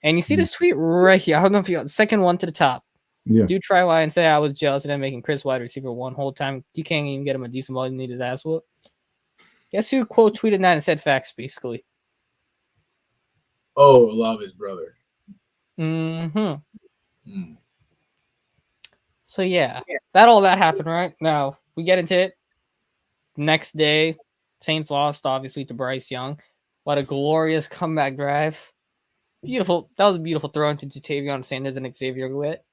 And you see this tweet right here. I don't know if you got the second one to the top. Yeah. Do try lie and say I was jealous of them making Chris wide receiver one whole time. You can't even get him a decent ball. You need his ass whoop. Guess who quote tweeted that and said facts, basically? Oh, Olave's brother. Mm-hmm. So, yeah. All that happened, right? Now, we get into it. Next day, Saints lost, obviously, to Bryce Young. What a glorious comeback drive. Beautiful. That was a beautiful throw into Jatavion Sanders and Xavier Witt.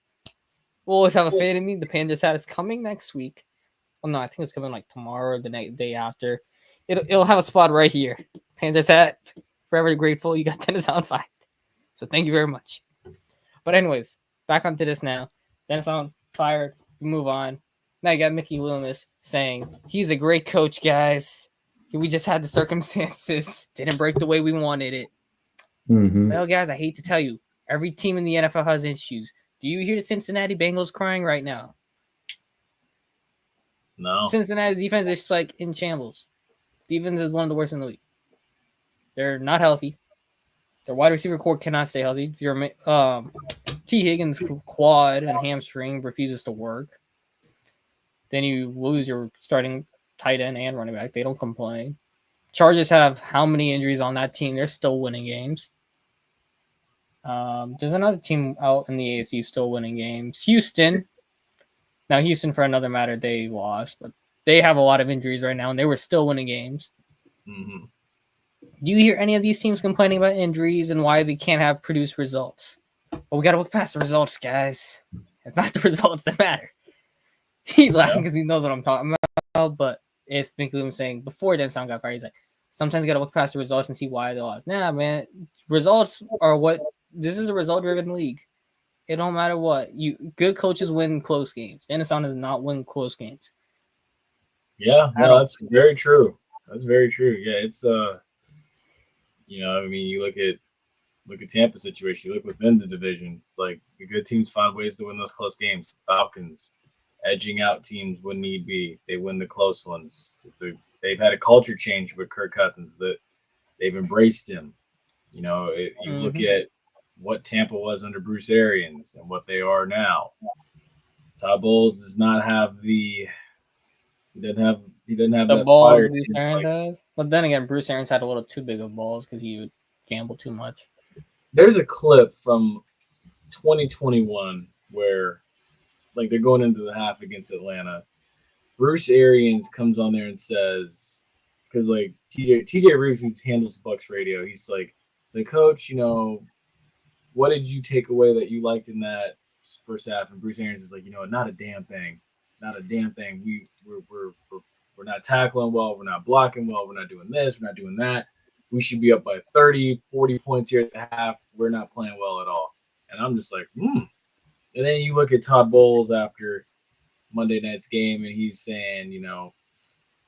We'll always have a fan in me. The Panthers hat is coming next week. Well, no, I think it's coming like tomorrow or the day after. It'll have a spot right here. Panthers hat, forever grateful. You got Dennis on fire. So thank you very much. But anyways, back onto this now. Dennis on fire. We move on. Now you got Mickey Loomis saying he's a great coach, guys. We just had the circumstances. Didn't break the way we wanted it. Mm-hmm. Well, guys, I hate to tell you, every team in the NFL has issues. Do you hear the Cincinnati Bengals crying right now? No. Cincinnati's defense is like in shambles. Defense is one of the worst in the league. They're not healthy. Their wide receiver core cannot stay healthy. If you're T. Higgins' quad and hamstring refuses to work, then you lose your starting tight end and running back. They don't complain. Chargers have how many injuries on that team? They're still winning games. There's another team out in the AFC still winning games. Houston. Now, Houston, for another matter, they lost, but they have a lot of injuries right now, and they were still winning games. Mm-hmm. Do you hear any of these teams complaining about injuries and why they can't have produced results? But we got to look past the results, guys. It's not the results that matter. He's laughing because he knows what I'm talking about, but it's basically saying before Dennis got fired, he's like, sometimes you got to look past the results and see why they lost. Nah, man, results are what – this is a result-driven league. It don't matter what. Good coaches win close games. Dennis does not win close games. Yeah, no, that's very true. That's very true. Yeah, it's I mean, you look at Tampa's situation. You look within the division. It's like the good teams find ways to win those close games. Falcons edging out teams when need be. They win the close ones. They've had a culture change with Kirk Cousins that they've embraced him. You look at what Tampa was under Bruce Arians and what they are now. Todd Bowles does not have he didn't have the that balls fire Bruce Arians has. But then again, Bruce Arians had a little too big of balls because he would gamble too much. There's a clip from 2021 where like they're going into the half against Atlanta. Bruce Arians comes on there and says, because like TJ Reeves, who handles Bucks radio, he's like, Coach, what did you take away that you liked in that first half? And Bruce Arians is like, not a damn thing. Not a damn thing. We're not tackling well. We're not blocking well. We're not doing this. We're not doing that. We should be up by 30, 40 points here at the half. We're not playing well at all. And I'm just like, And then you look at Todd Bowles after Monday night's game, and he's saying,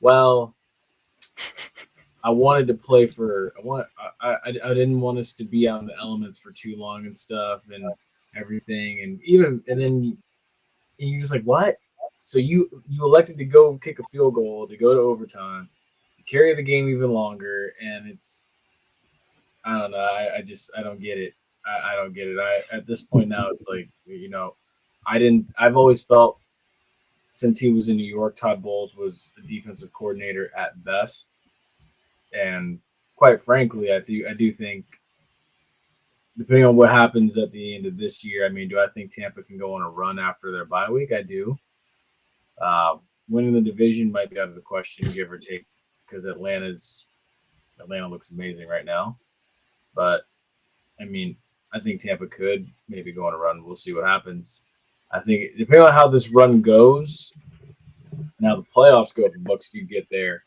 well, I wanted to play I didn't want us to be out in the elements for too long and stuff and everything. And then you're just like, what? So you elected to go kick a field goal, to go to overtime, to carry the game even longer. And I don't know. I don't get it. I don't get it. At this point now, it's like, I've always felt since he was in New York, Todd Bowles was a defensive coordinator at best. And quite frankly, I do think, depending on what happens at the end of this year, I mean, do I think Tampa can go on a run after their bye week? I do. Winning the division might be out of the question, give or take, because Atlanta looks amazing right now. But, I mean, I think Tampa could maybe go on a run. We'll see what happens. I think, depending on how this run goes, and how the playoffs go, if the Bucks do get there,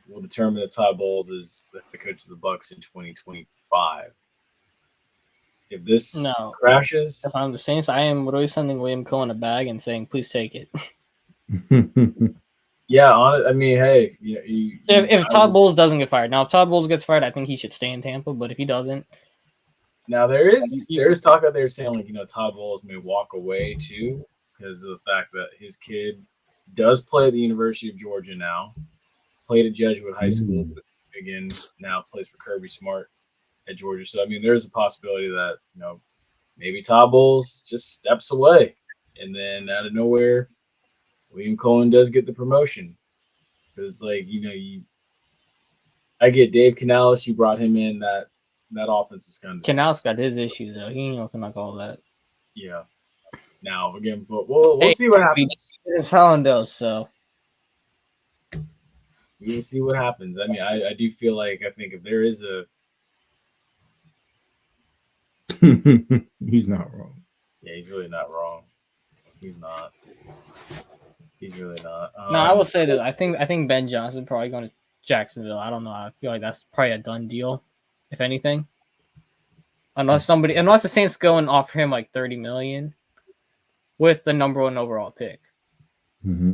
will determine if Todd Bowles is the coach of the Bucks in 2025. If this crashes, if I'm the Saints, I am literally sending Liam Cohen a bag and saying, "Please take it." Yeah, I mean, hey, if Todd Bowles doesn't get fired, now if Todd Bowles gets fired, I think he should stay in Tampa. But if he doesn't, now there's talk out there saying like Todd Bowles may walk away too because of the fact that his kid does play at the University of Georgia now, played at Jesuit High School, but again now plays for Kirby Smart at Georgia. So I mean, there's a possibility that maybe Todd Bowles just steps away, and then out of nowhere, William Cohen does get the promotion. Because it's like I get Dave Canales. You brought him in. That offense was kind of Canales got his issues though. He ain't looking like all that. Yeah. Now again, but we'll see what happens. It's Holland so we'll see what happens. I mean, I do feel like I think if there is a he's not wrong. Yeah, he's really not wrong. He's not. He's really not. No, I will say that I think Ben Johnson probably going to Jacksonville. I don't know. I feel like that's probably a done deal, if anything. Unless the Saints go and offer him like $30 million with the number 1 overall pick. Mm-hmm.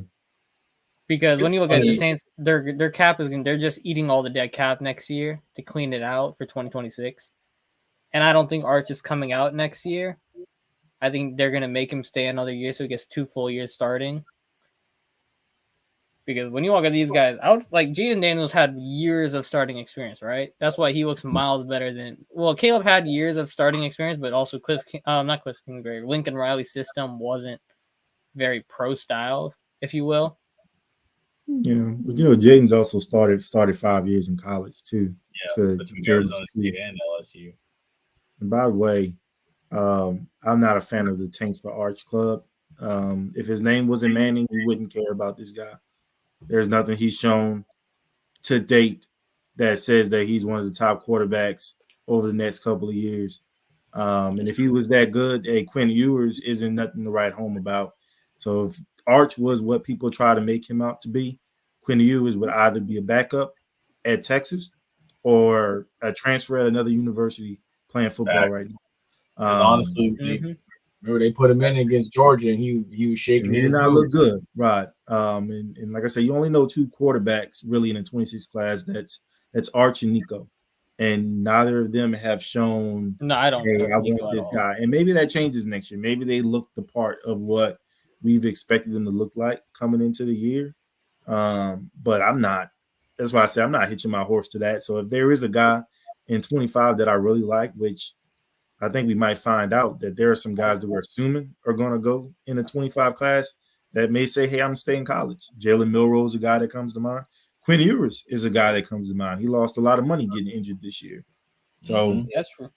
Because when you look at the Saints, their cap they're just eating all the dead cap next year to clean it out for 2026. And I don't think Arch is coming out next year. I think they're gonna make him stay another year so he gets 2 full years starting. Because when you look at these guys, Jaden Daniels had years of starting experience, right? That's why he looks miles better than. Well, Caleb had years of starting experience, but also not Cliff Kingsbury. Lincoln Riley's system wasn't very pro style, if you will. Yeah, but Jaden's also started 5 years in college too. Yeah, between Arizona State and LSU. And by the way, I'm not a fan of the Tanks for Arch Club. If his name wasn't Manning, he wouldn't care about this guy. There's nothing he's shown to date that says that he's one of the top quarterbacks over the next couple of years. And if he was that good, Quinn Ewers isn't nothing to write home about. So if Arch was what people try to make him out to be, Quinn Ewers would either be a backup at Texas or a transfer at another university playing football right now. Honestly, remember they put him in against Georgia, and he was shaking. He did not look good, right? And like I said, you only know 2 quarterbacks really in the 26 class. That's Arch and Nico, and neither of them have shown. No, I don't. Hey, I want this guy, and maybe that changes next year. Maybe they look the part of what we've expected them to look like coming into the year. But I'm not. That's why I say I'm not hitching my horse to that. So if there is a guy in 25 that I really like, which I think we might find out that there are some guys that we're assuming are going to go in the 25 class that may say, hey, I'm staying in college. Jalen Milroe is a guy that comes to mind. Quinn Ewers is a guy that comes to mind. He lost a lot of money getting injured this year. So that's true.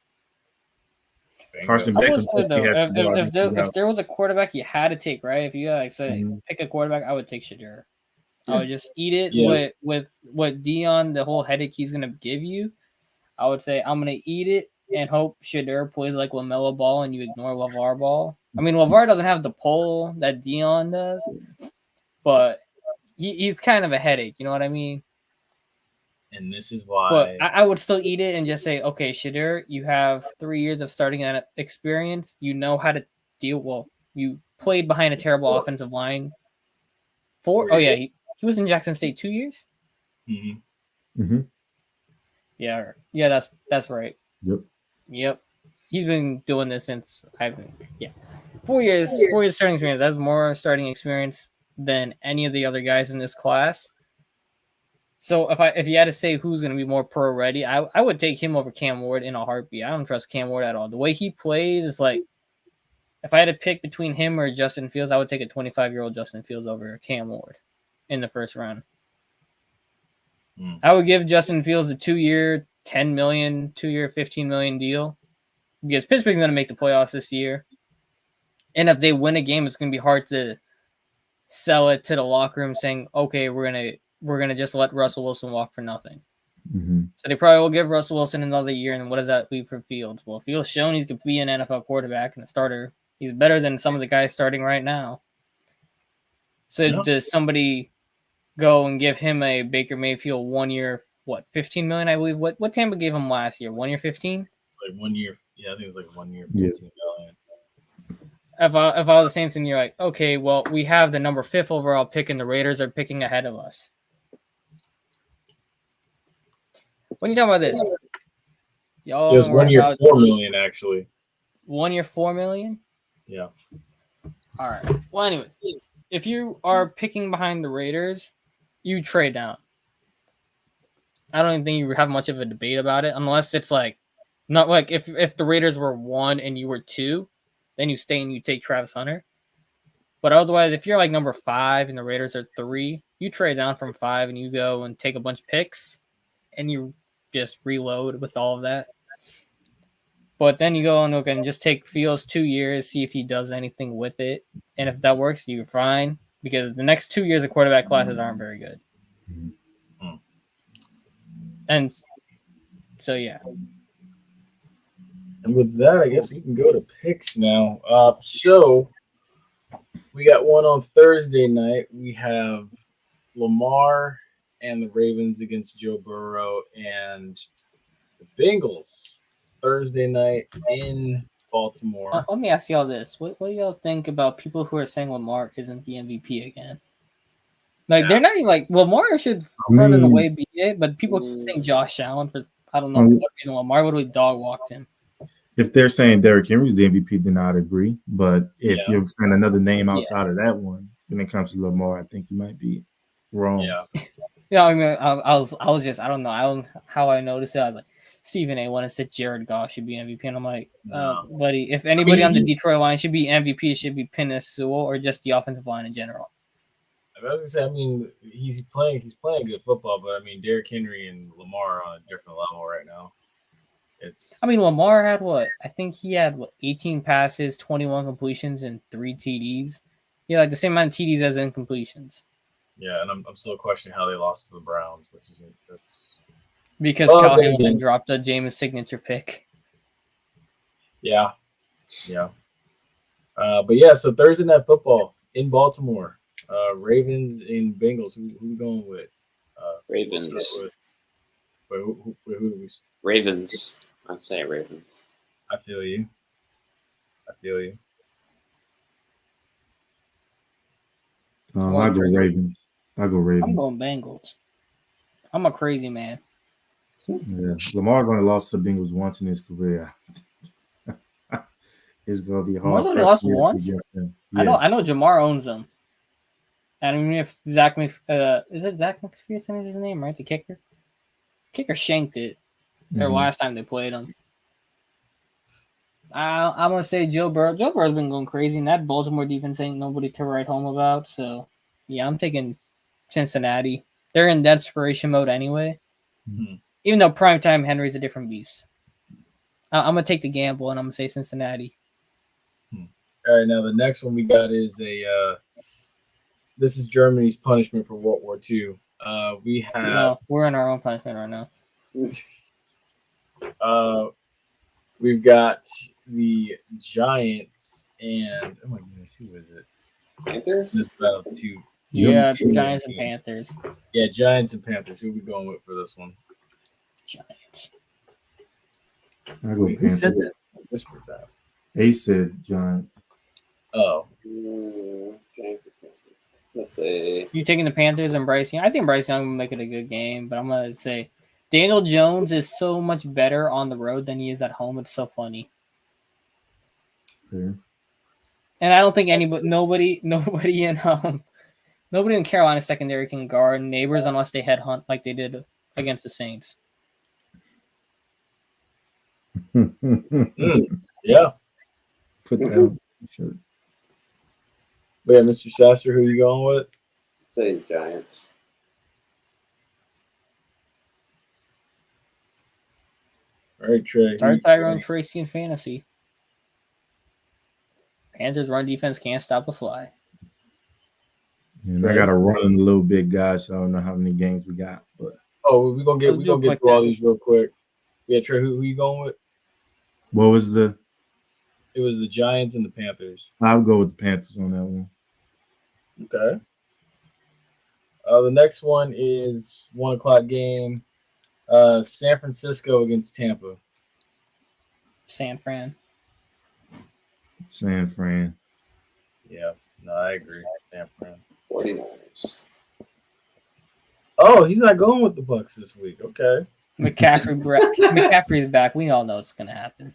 Carson Beck, if there was a quarterback you had to take, right? If you pick a quarterback, I would take Shadur. I would just eat it with what Dion, the whole headache he's going to give you. I would say I'm going to eat it and hope Shadur plays like LaMelo Ball and you ignore LeVar Ball. I mean, LeVar doesn't have the pull that Dion does, but he's kind of a headache. You know what I mean? And this is why. But I would still eat it and just say, okay, Shadur, you have 3 years of starting experience. You know how to deal. Well, you played behind a terrible offensive line. He was in Jackson State 2 years. Yeah, that's right. Yep. He's been doing this since 4 years. 4 years starting experience. That's more starting experience than any of the other guys in this class. So if you had to say who's going to be more pro ready, I would take him over Cam Ward in a heartbeat. I don't trust Cam Ward at all. The way he plays is like, if I had to pick between him or Justin Fields, I would take a 25-year-old Justin Fields over Cam Ward in the first round. I would give Justin Fields a 2-year, $10 million, 2-year, $15 million deal because Pittsburgh's going to make the playoffs this year. And if they win a game, it's going to be hard to sell it to the locker room saying, okay, we're going to just let Russell Wilson walk for nothing. So they probably will give Russell Wilson another year. And what does that leave for Fields? Well, Fields shown he could be an NFL quarterback and a starter. He's better than some of the guys starting right now. So does somebody go and give him a Baker Mayfield 1 year, $15 million, I believe? What Tampa gave him last year? 1 year, 15? Like 1 year. Yeah, I think it was like 1 year, $15 million. if I was the Saints and you're like, okay, well, we have the number 5th overall pick and the Raiders are picking ahead of us. When you talking about this? Y'all it was 1 year, $4 million actually. 1 year, $4 million? Yeah. All right. Well, anyways, if you are picking behind the Raiders, you trade down. I don't even think you have much of a debate about it, unless it's like, not like if the Raiders were 1 and you were 2, then you stay and you take Travis Hunter. But otherwise, if you're like number 5 and the Raiders are 3, you trade down from 5 and you go and take a bunch of picks, and you just reload with all of that. But then you go and look and just take Fields 2 years, see if he does anything with it, and if that works, you're fine. Because the next 2 years of quarterback classes aren't very good. And so, yeah. And with that, I guess we can go to picks now. So we got one on Thursday night. We have Lamar and the Ravens against Joe Burrow and the Bengals Thursday night in Baltimore. Let me ask y'all this. What do y'all think about people who are saying Lamar isn't the MVP again? Like, they're not even like, Lamar should front and away be it, but people think Josh Allen for, I don't know what reason Lamar would have dog walked him. If they're saying Derrick Henry's the MVP, then I'd agree. But if you're saying another name outside of that one, when it comes to Lamar, I think you might be wrong. Yeah. I mean, I was just, I don't know how I noticed it. I was like, Stephen A. wanted to say Jared Goff should be MVP, and I'm like, buddy, if anybody on the Detroit line should be MVP, it should be Penei Sewell or just the offensive line in general. I was gonna say, I mean, he's playing good football, but I mean, Derrick Henry and Lamar are on a different level right now. I mean, Lamar had what? I think he had 18 passes, 21 completions, and 3 TDs. Yeah, like the same amount of TDs as incompletions. Yeah, and I'm still questioning how they lost to the Browns, which is that's because Kyle Hamilton dropped a Jameis signature pick. Yeah. But yeah, so Thursday night football in Baltimore, Ravens and Bengals. Who we going with? Ravens. Who do we? Ravens. I'm saying Ravens. I feel you. I go Ravens. I'm going Bengals. I'm a crazy man. Yeah, Lamar going to lose to the Bengals once in his career. It's going to be hard. Lamar's only lost once. Yeah. I know Jamar owns them. And I mean, if Zach is it Zach McPherson is his name, right? The kicker. Kicker shanked it. Their last time they played him. I'm gonna say Joe Burrow. Joe Burrow's been going crazy, and that Baltimore defense ain't nobody to write home about. So, yeah, I'm taking Cincinnati. They're in desperation mode anyway. Even though primetime Henry's a different beast. I'm gonna take the gamble, and I'm gonna say Cincinnati. All right, now the next one we got is this is Germany's punishment for World War II. We have. No, we're in our own punishment right now. We've got the Giants and oh my goodness, who is it? Panthers. This battle two. Giants and Panthers. Yeah, Giants and Panthers. Who are we going with for this one? Giants. Who said that? Whispered that. Ace said Giants. Oh. Giants. Let's say you taking the Panthers and Bryce Young. I think Bryce Young will make it a good game, but I'm gonna say Daniel Jones is so much better on the road than he is at home. It's so funny. Fair. And I don't think nobody in Carolina secondary can guard Neighbors unless they headhunt like they did against the Saints. Yeah. Put that on the t-shirt. But yeah, Mr. Sasser, who are you going with? Say Giants. All right, Trey. Start Tyrone Tracy in fantasy. Panthers run defense can't stop a fly. And I got to run a little bit, guys. So I don't know how many games we got, but we're gonna get through all these real quick. Yeah, Trey, who you going with? What was the? It was the Giants and the Panthers. I'll go with the Panthers on that one. Okay. The next one is 1:00 game. San Francisco against Tampa. San Fran. San Fran. Yeah, no, I agree. San Fran. 49ers. Oh, he's not going with the Bucks this week. Okay. McCaffrey's back. We all know it's gonna happen.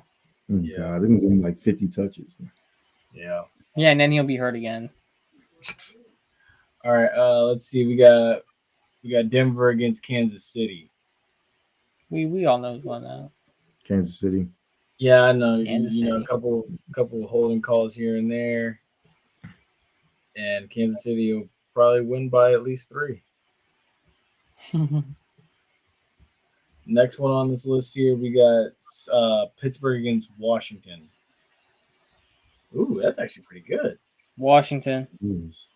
Oh, yeah. God, they're gonna give him like 50 touches. Yeah. Yeah, and then he'll be hurt again. All right. Let's see. We got Denver against Kansas City. We all know who's won that. Kansas City. Yeah, I know. Kansas You know, City. a couple of holding calls here and there, and Kansas City will probably win by at least 3. Next one on this list here, we got Pittsburgh against Washington. Ooh, that's actually pretty good. Washington.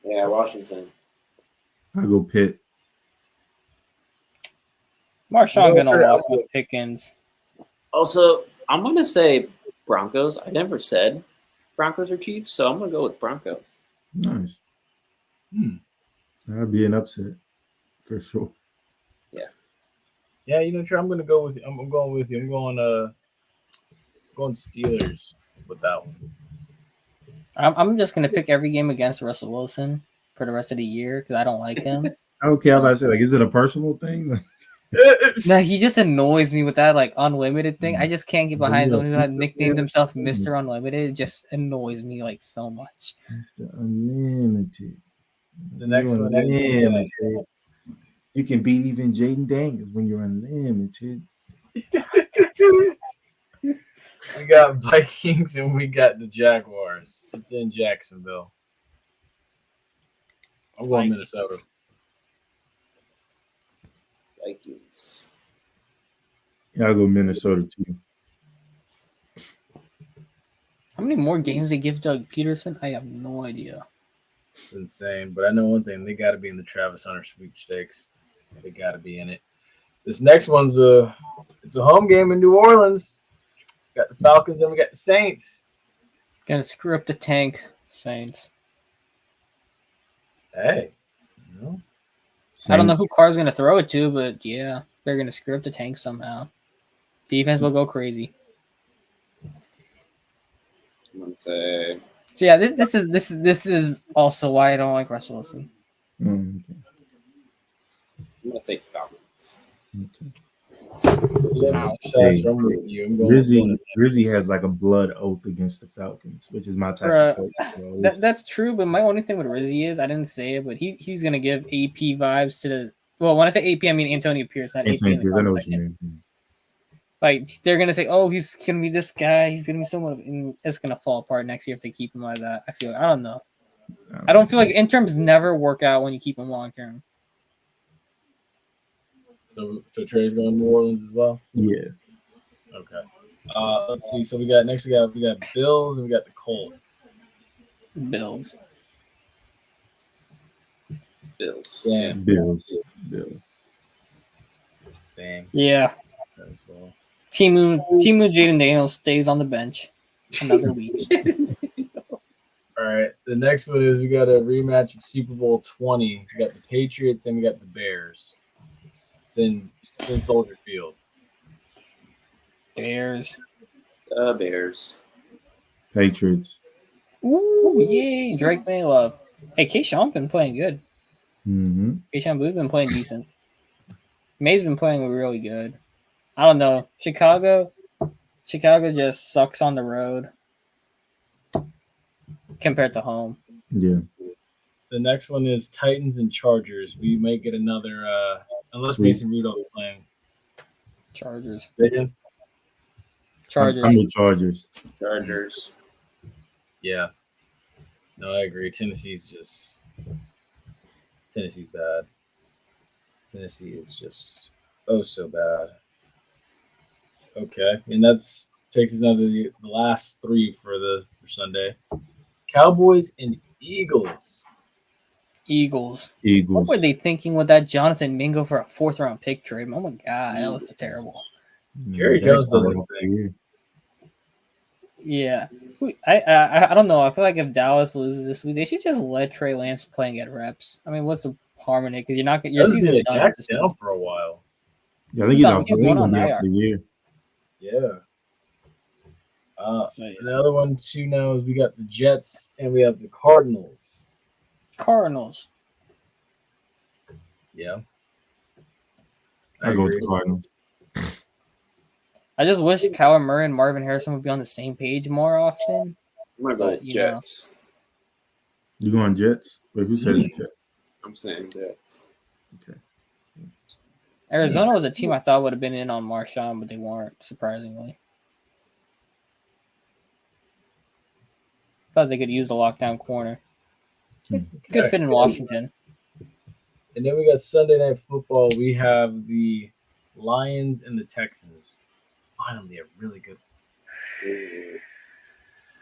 Yeah, Washington. I go Pitt. Marshawn gonna walk with Pickens. Also, I'm gonna say Broncos. I never said Broncos or Chiefs, so I'm gonna go with Broncos. Nice. That'd be an upset for sure. Yeah, you know, Trey, I'm gonna go with you. I'm going with you. I'm going Steelers with that one. I'm just gonna pick every game against Russell Wilson for the rest of the year because I don't like him. Okay, I'm about to say, like, is it a personal thing? No, he just annoys me with that like unlimited thing. I just can't get behind someone who had nicknamed himself Mr. Unlimited. It just annoys me like so much. It's the unlimited. The next one, unlimited. You can beat even Jaden Daniels when you're unlimited. We got Vikings and we got the Jaguars. It's in Jacksonville. I'm going Minnesota. Vikings. Yeah, I'll go Minnesota too. How many more games they give Doug Peterson? I have no idea. It's insane, but I know one thing: they got to be in the Travis Hunter sweepstakes. They got to be in it. This next one's it's a home game in New Orleans. We got the Falcons and we got the Saints. Gonna screw up the tank, Saints. Hey, you know. Saints. I don't know who Carr's gonna throw it to, but yeah, they're gonna screw up the tank somehow. Defense will go crazy. I'm gonna say. So yeah, this is also why I don't like Russell Wilson. Okay. I'm gonna say Falcons. Okay. Rizzy has like a blood oath against the Falcons, which is my type of coach. That's true, but my only thing with Rizzy is I didn't say it, but he's gonna give AP vibes to the. Well, when I say AP, I mean Antonio Pierce, not Antonio AP. Pierce, I know what you mean. Like they're gonna say, "Oh, he's gonna be this guy. He's gonna be someone," and it's gonna fall apart next year if they keep him like that. I don't know. I don't feel like interims never work out when you keep them long term. So Trey's going to New Orleans as well? Yeah. Okay. Let's see. So we got Bills and we got the Colts. Bills. Yeah. Bills. Same. Yeah. As well. Timu Jaden Daniels stays on the bench another week. All right. The next one is we got a rematch of Super Bowl 20. We got the Patriots and we got the Bears. It's in Soldier Field. Bears. Patriots. Ooh, yay. Drake May love. Hey, Keyshawn been playing good. Mm-hmm. Keyshawn Booth's been playing decent. May's been playing really good. I don't know. Chicago just sucks on the road compared to home. Yeah. The next one is Titans and Chargers. We might get another unless Mason Rudolph's playing. Chargers. Say again? Chargers. I'm the Chargers. Yeah. No, I agree. Tennessee's bad. Tennessee is just so bad. Okay, and that's takes us now to the last three for Sunday. Cowboys and Eagles. What were they thinking with that Jonathan Mingo for a 4th-round pick trade? Oh my god, that was terrible. Jerry Jones doesn't think. Yeah, I don't know. I feel like if Dallas loses this week, they should just let Trey Lance play and get reps. I mean, what's the harm in it? Because you're not your season's done. Jack's down for a while. Yeah, I think he's out for the year. Yeah. The other one too now is we got the Jets and we have the Cardinals. Cardinals. Yeah. I go with the Cardinals. I just wish Kyler Murray and Marvin Harrison would be on the same page more often. I'm gonna go with Jets. You going Jets? Wait, who said Jets? I'm saying Jets. Okay. Arizona was a team I thought would have been in on Marshawn, but they weren't, surprisingly. Thought they could use the lockdown corner. Good fit in Washington. And then we got Sunday Night Football. We have the Lions and the Texans. Finally, a really good.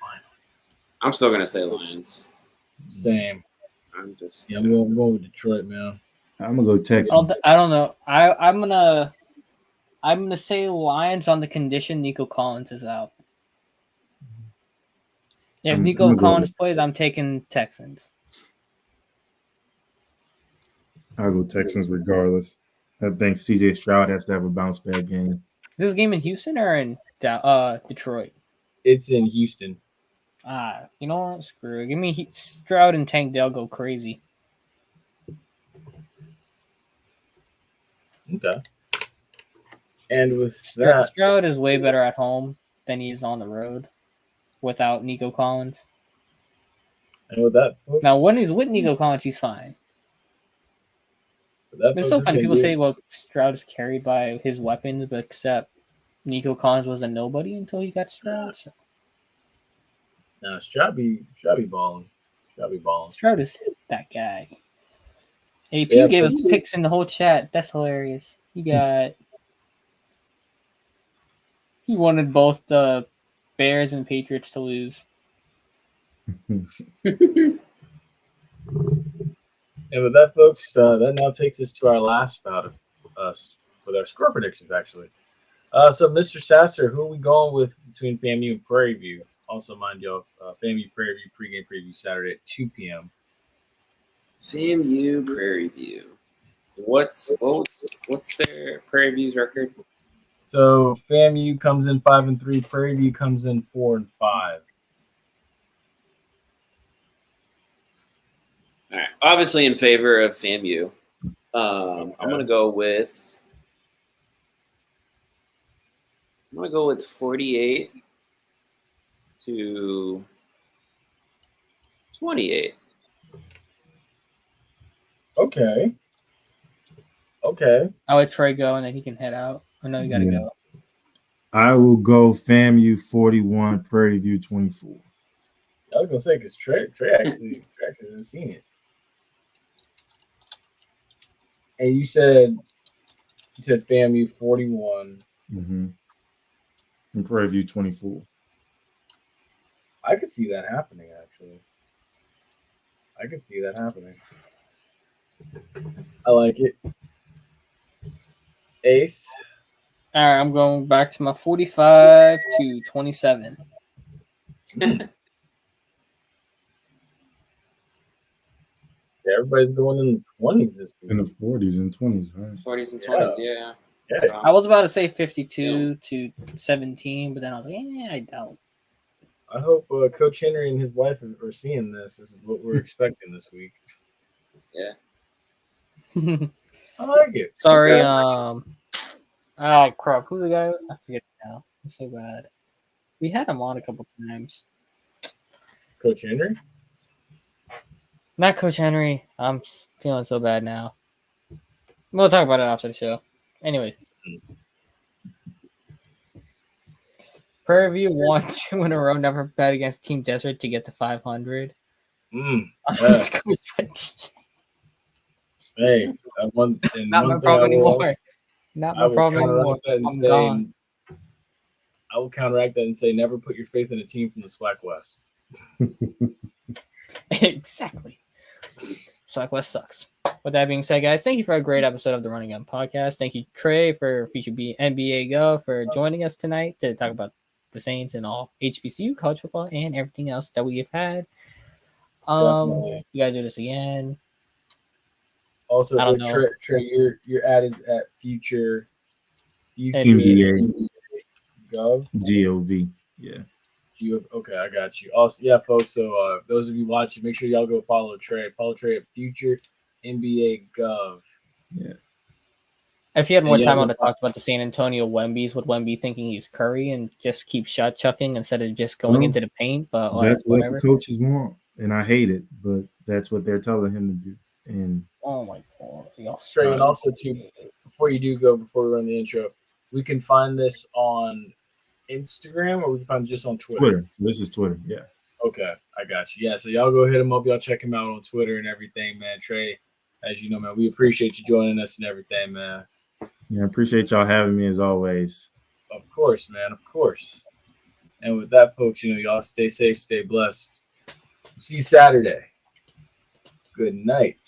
Finally. I'm still gonna say Lions. Same. I'm going with Detroit, man. I'm gonna go Texans. I don't know. I'm gonna say Lions on the condition Nico Collins is out. If Nico Collins plays, I'm taking Texans. I'll go Texans regardless. I think CJ Stroud has to have a bounce back game. Is this game in Houston or in Detroit? It's in Houston. You know what? Screw it. Give me Stroud and Tank Dell go crazy. Okay. And with that, Stroud is way better at home than he is on the road without Nico Collins. And with that, folks, now when he's with Nico Collins, he's fine. It's so funny. People say, well, Stroud is carried by his weapons, but except Nico Collins was a nobody until he got Stroud. So. No, Stroud be balling. Stroud is that guy. AP gave us picks in the whole chat. That's hilarious. He wanted both the Bears and Patriots to lose. And with that, folks, that now takes us to our last bout of us with our score predictions, actually. So, Mr. Sasser, who are we going with between FAMU and Prairie View? Also, mind you, FAMU Prairie View pregame preview Saturday at 2 p.m. FAMU Prairie View. What's their Prairie View's record? So FAMU comes in 5-3. Prairie View comes in 4-5. All right, obviously in favor of FAMU. I'm gonna go with 48 to 28. Okay. I'll let Trey go and then he can head out. I know you gotta go. I will go FAMU 41, Prairie View 24. I was gonna say because Trey actually hasn't seen it. And you said FAMU 41. Mm-hmm. And Prairie View 24. I could see that happening, actually. I could see that happening. I like it. Ace. All right, I'm going back to my 45 to 27. Everybody's going in the 20s this week. In the 40s and 20s, right? 40s and 20s, yeah. I was about to say 52 to 17, but then I was like, I doubt. I hope Coach Henry and his wife are seeing this. This is what we're expecting this week. Yeah. I like it. Sorry. Okay. Crap. Who's the guy? I forget now. I'm so bad. We had him on a couple times. Coach Henry? Not Coach Henry. I'm feeling so bad now. We'll talk about it after the show. Anyways. Prairie View won 2 in a row. Never bet against Team Desert to get to 500. Hey, not my problem anymore. Not my problem anymore. I'm gone. I will counteract that and say, never put your faith in a team from the SWAC West. Exactly. SWAC West sucks. With that being said, guys, thank you for a great episode of the Running Gun Podcast. Thank you, Trey, for Future NBA Go, for joining us tonight to talk about the Saints and all HBCU, college football, and everything else that we have had. You gotta do this again. Also, Trey, your ad is at Future NBA Gov. GOV. Yeah. Okay, I got you. Also, yeah, folks. So those of you watching, make sure y'all go follow Trey. Follow Trey at Future NBA Gov. Yeah. If you had more time, I would have talked about the San Antonio Wemby's with Wemby thinking he's Curry and just keep shot chucking instead of just going into the paint. But that's whatever. what the coaches want, and I hate it, but that's what they're telling him to do. And oh my god, Trey, and also too, before we run the intro, we can find this on Instagram or we can find it just on Twitter. This is Twitter, yeah. Okay, I got you. Yeah, so y'all go hit him up. Y'all check him out on Twitter and everything, man. Trey, as you know, man, we appreciate you joining us and everything, man. Yeah, I appreciate y'all having me as always. Of course, man. Of course. And with that, folks, y'all stay safe, stay blessed. See you Saturday. Good night.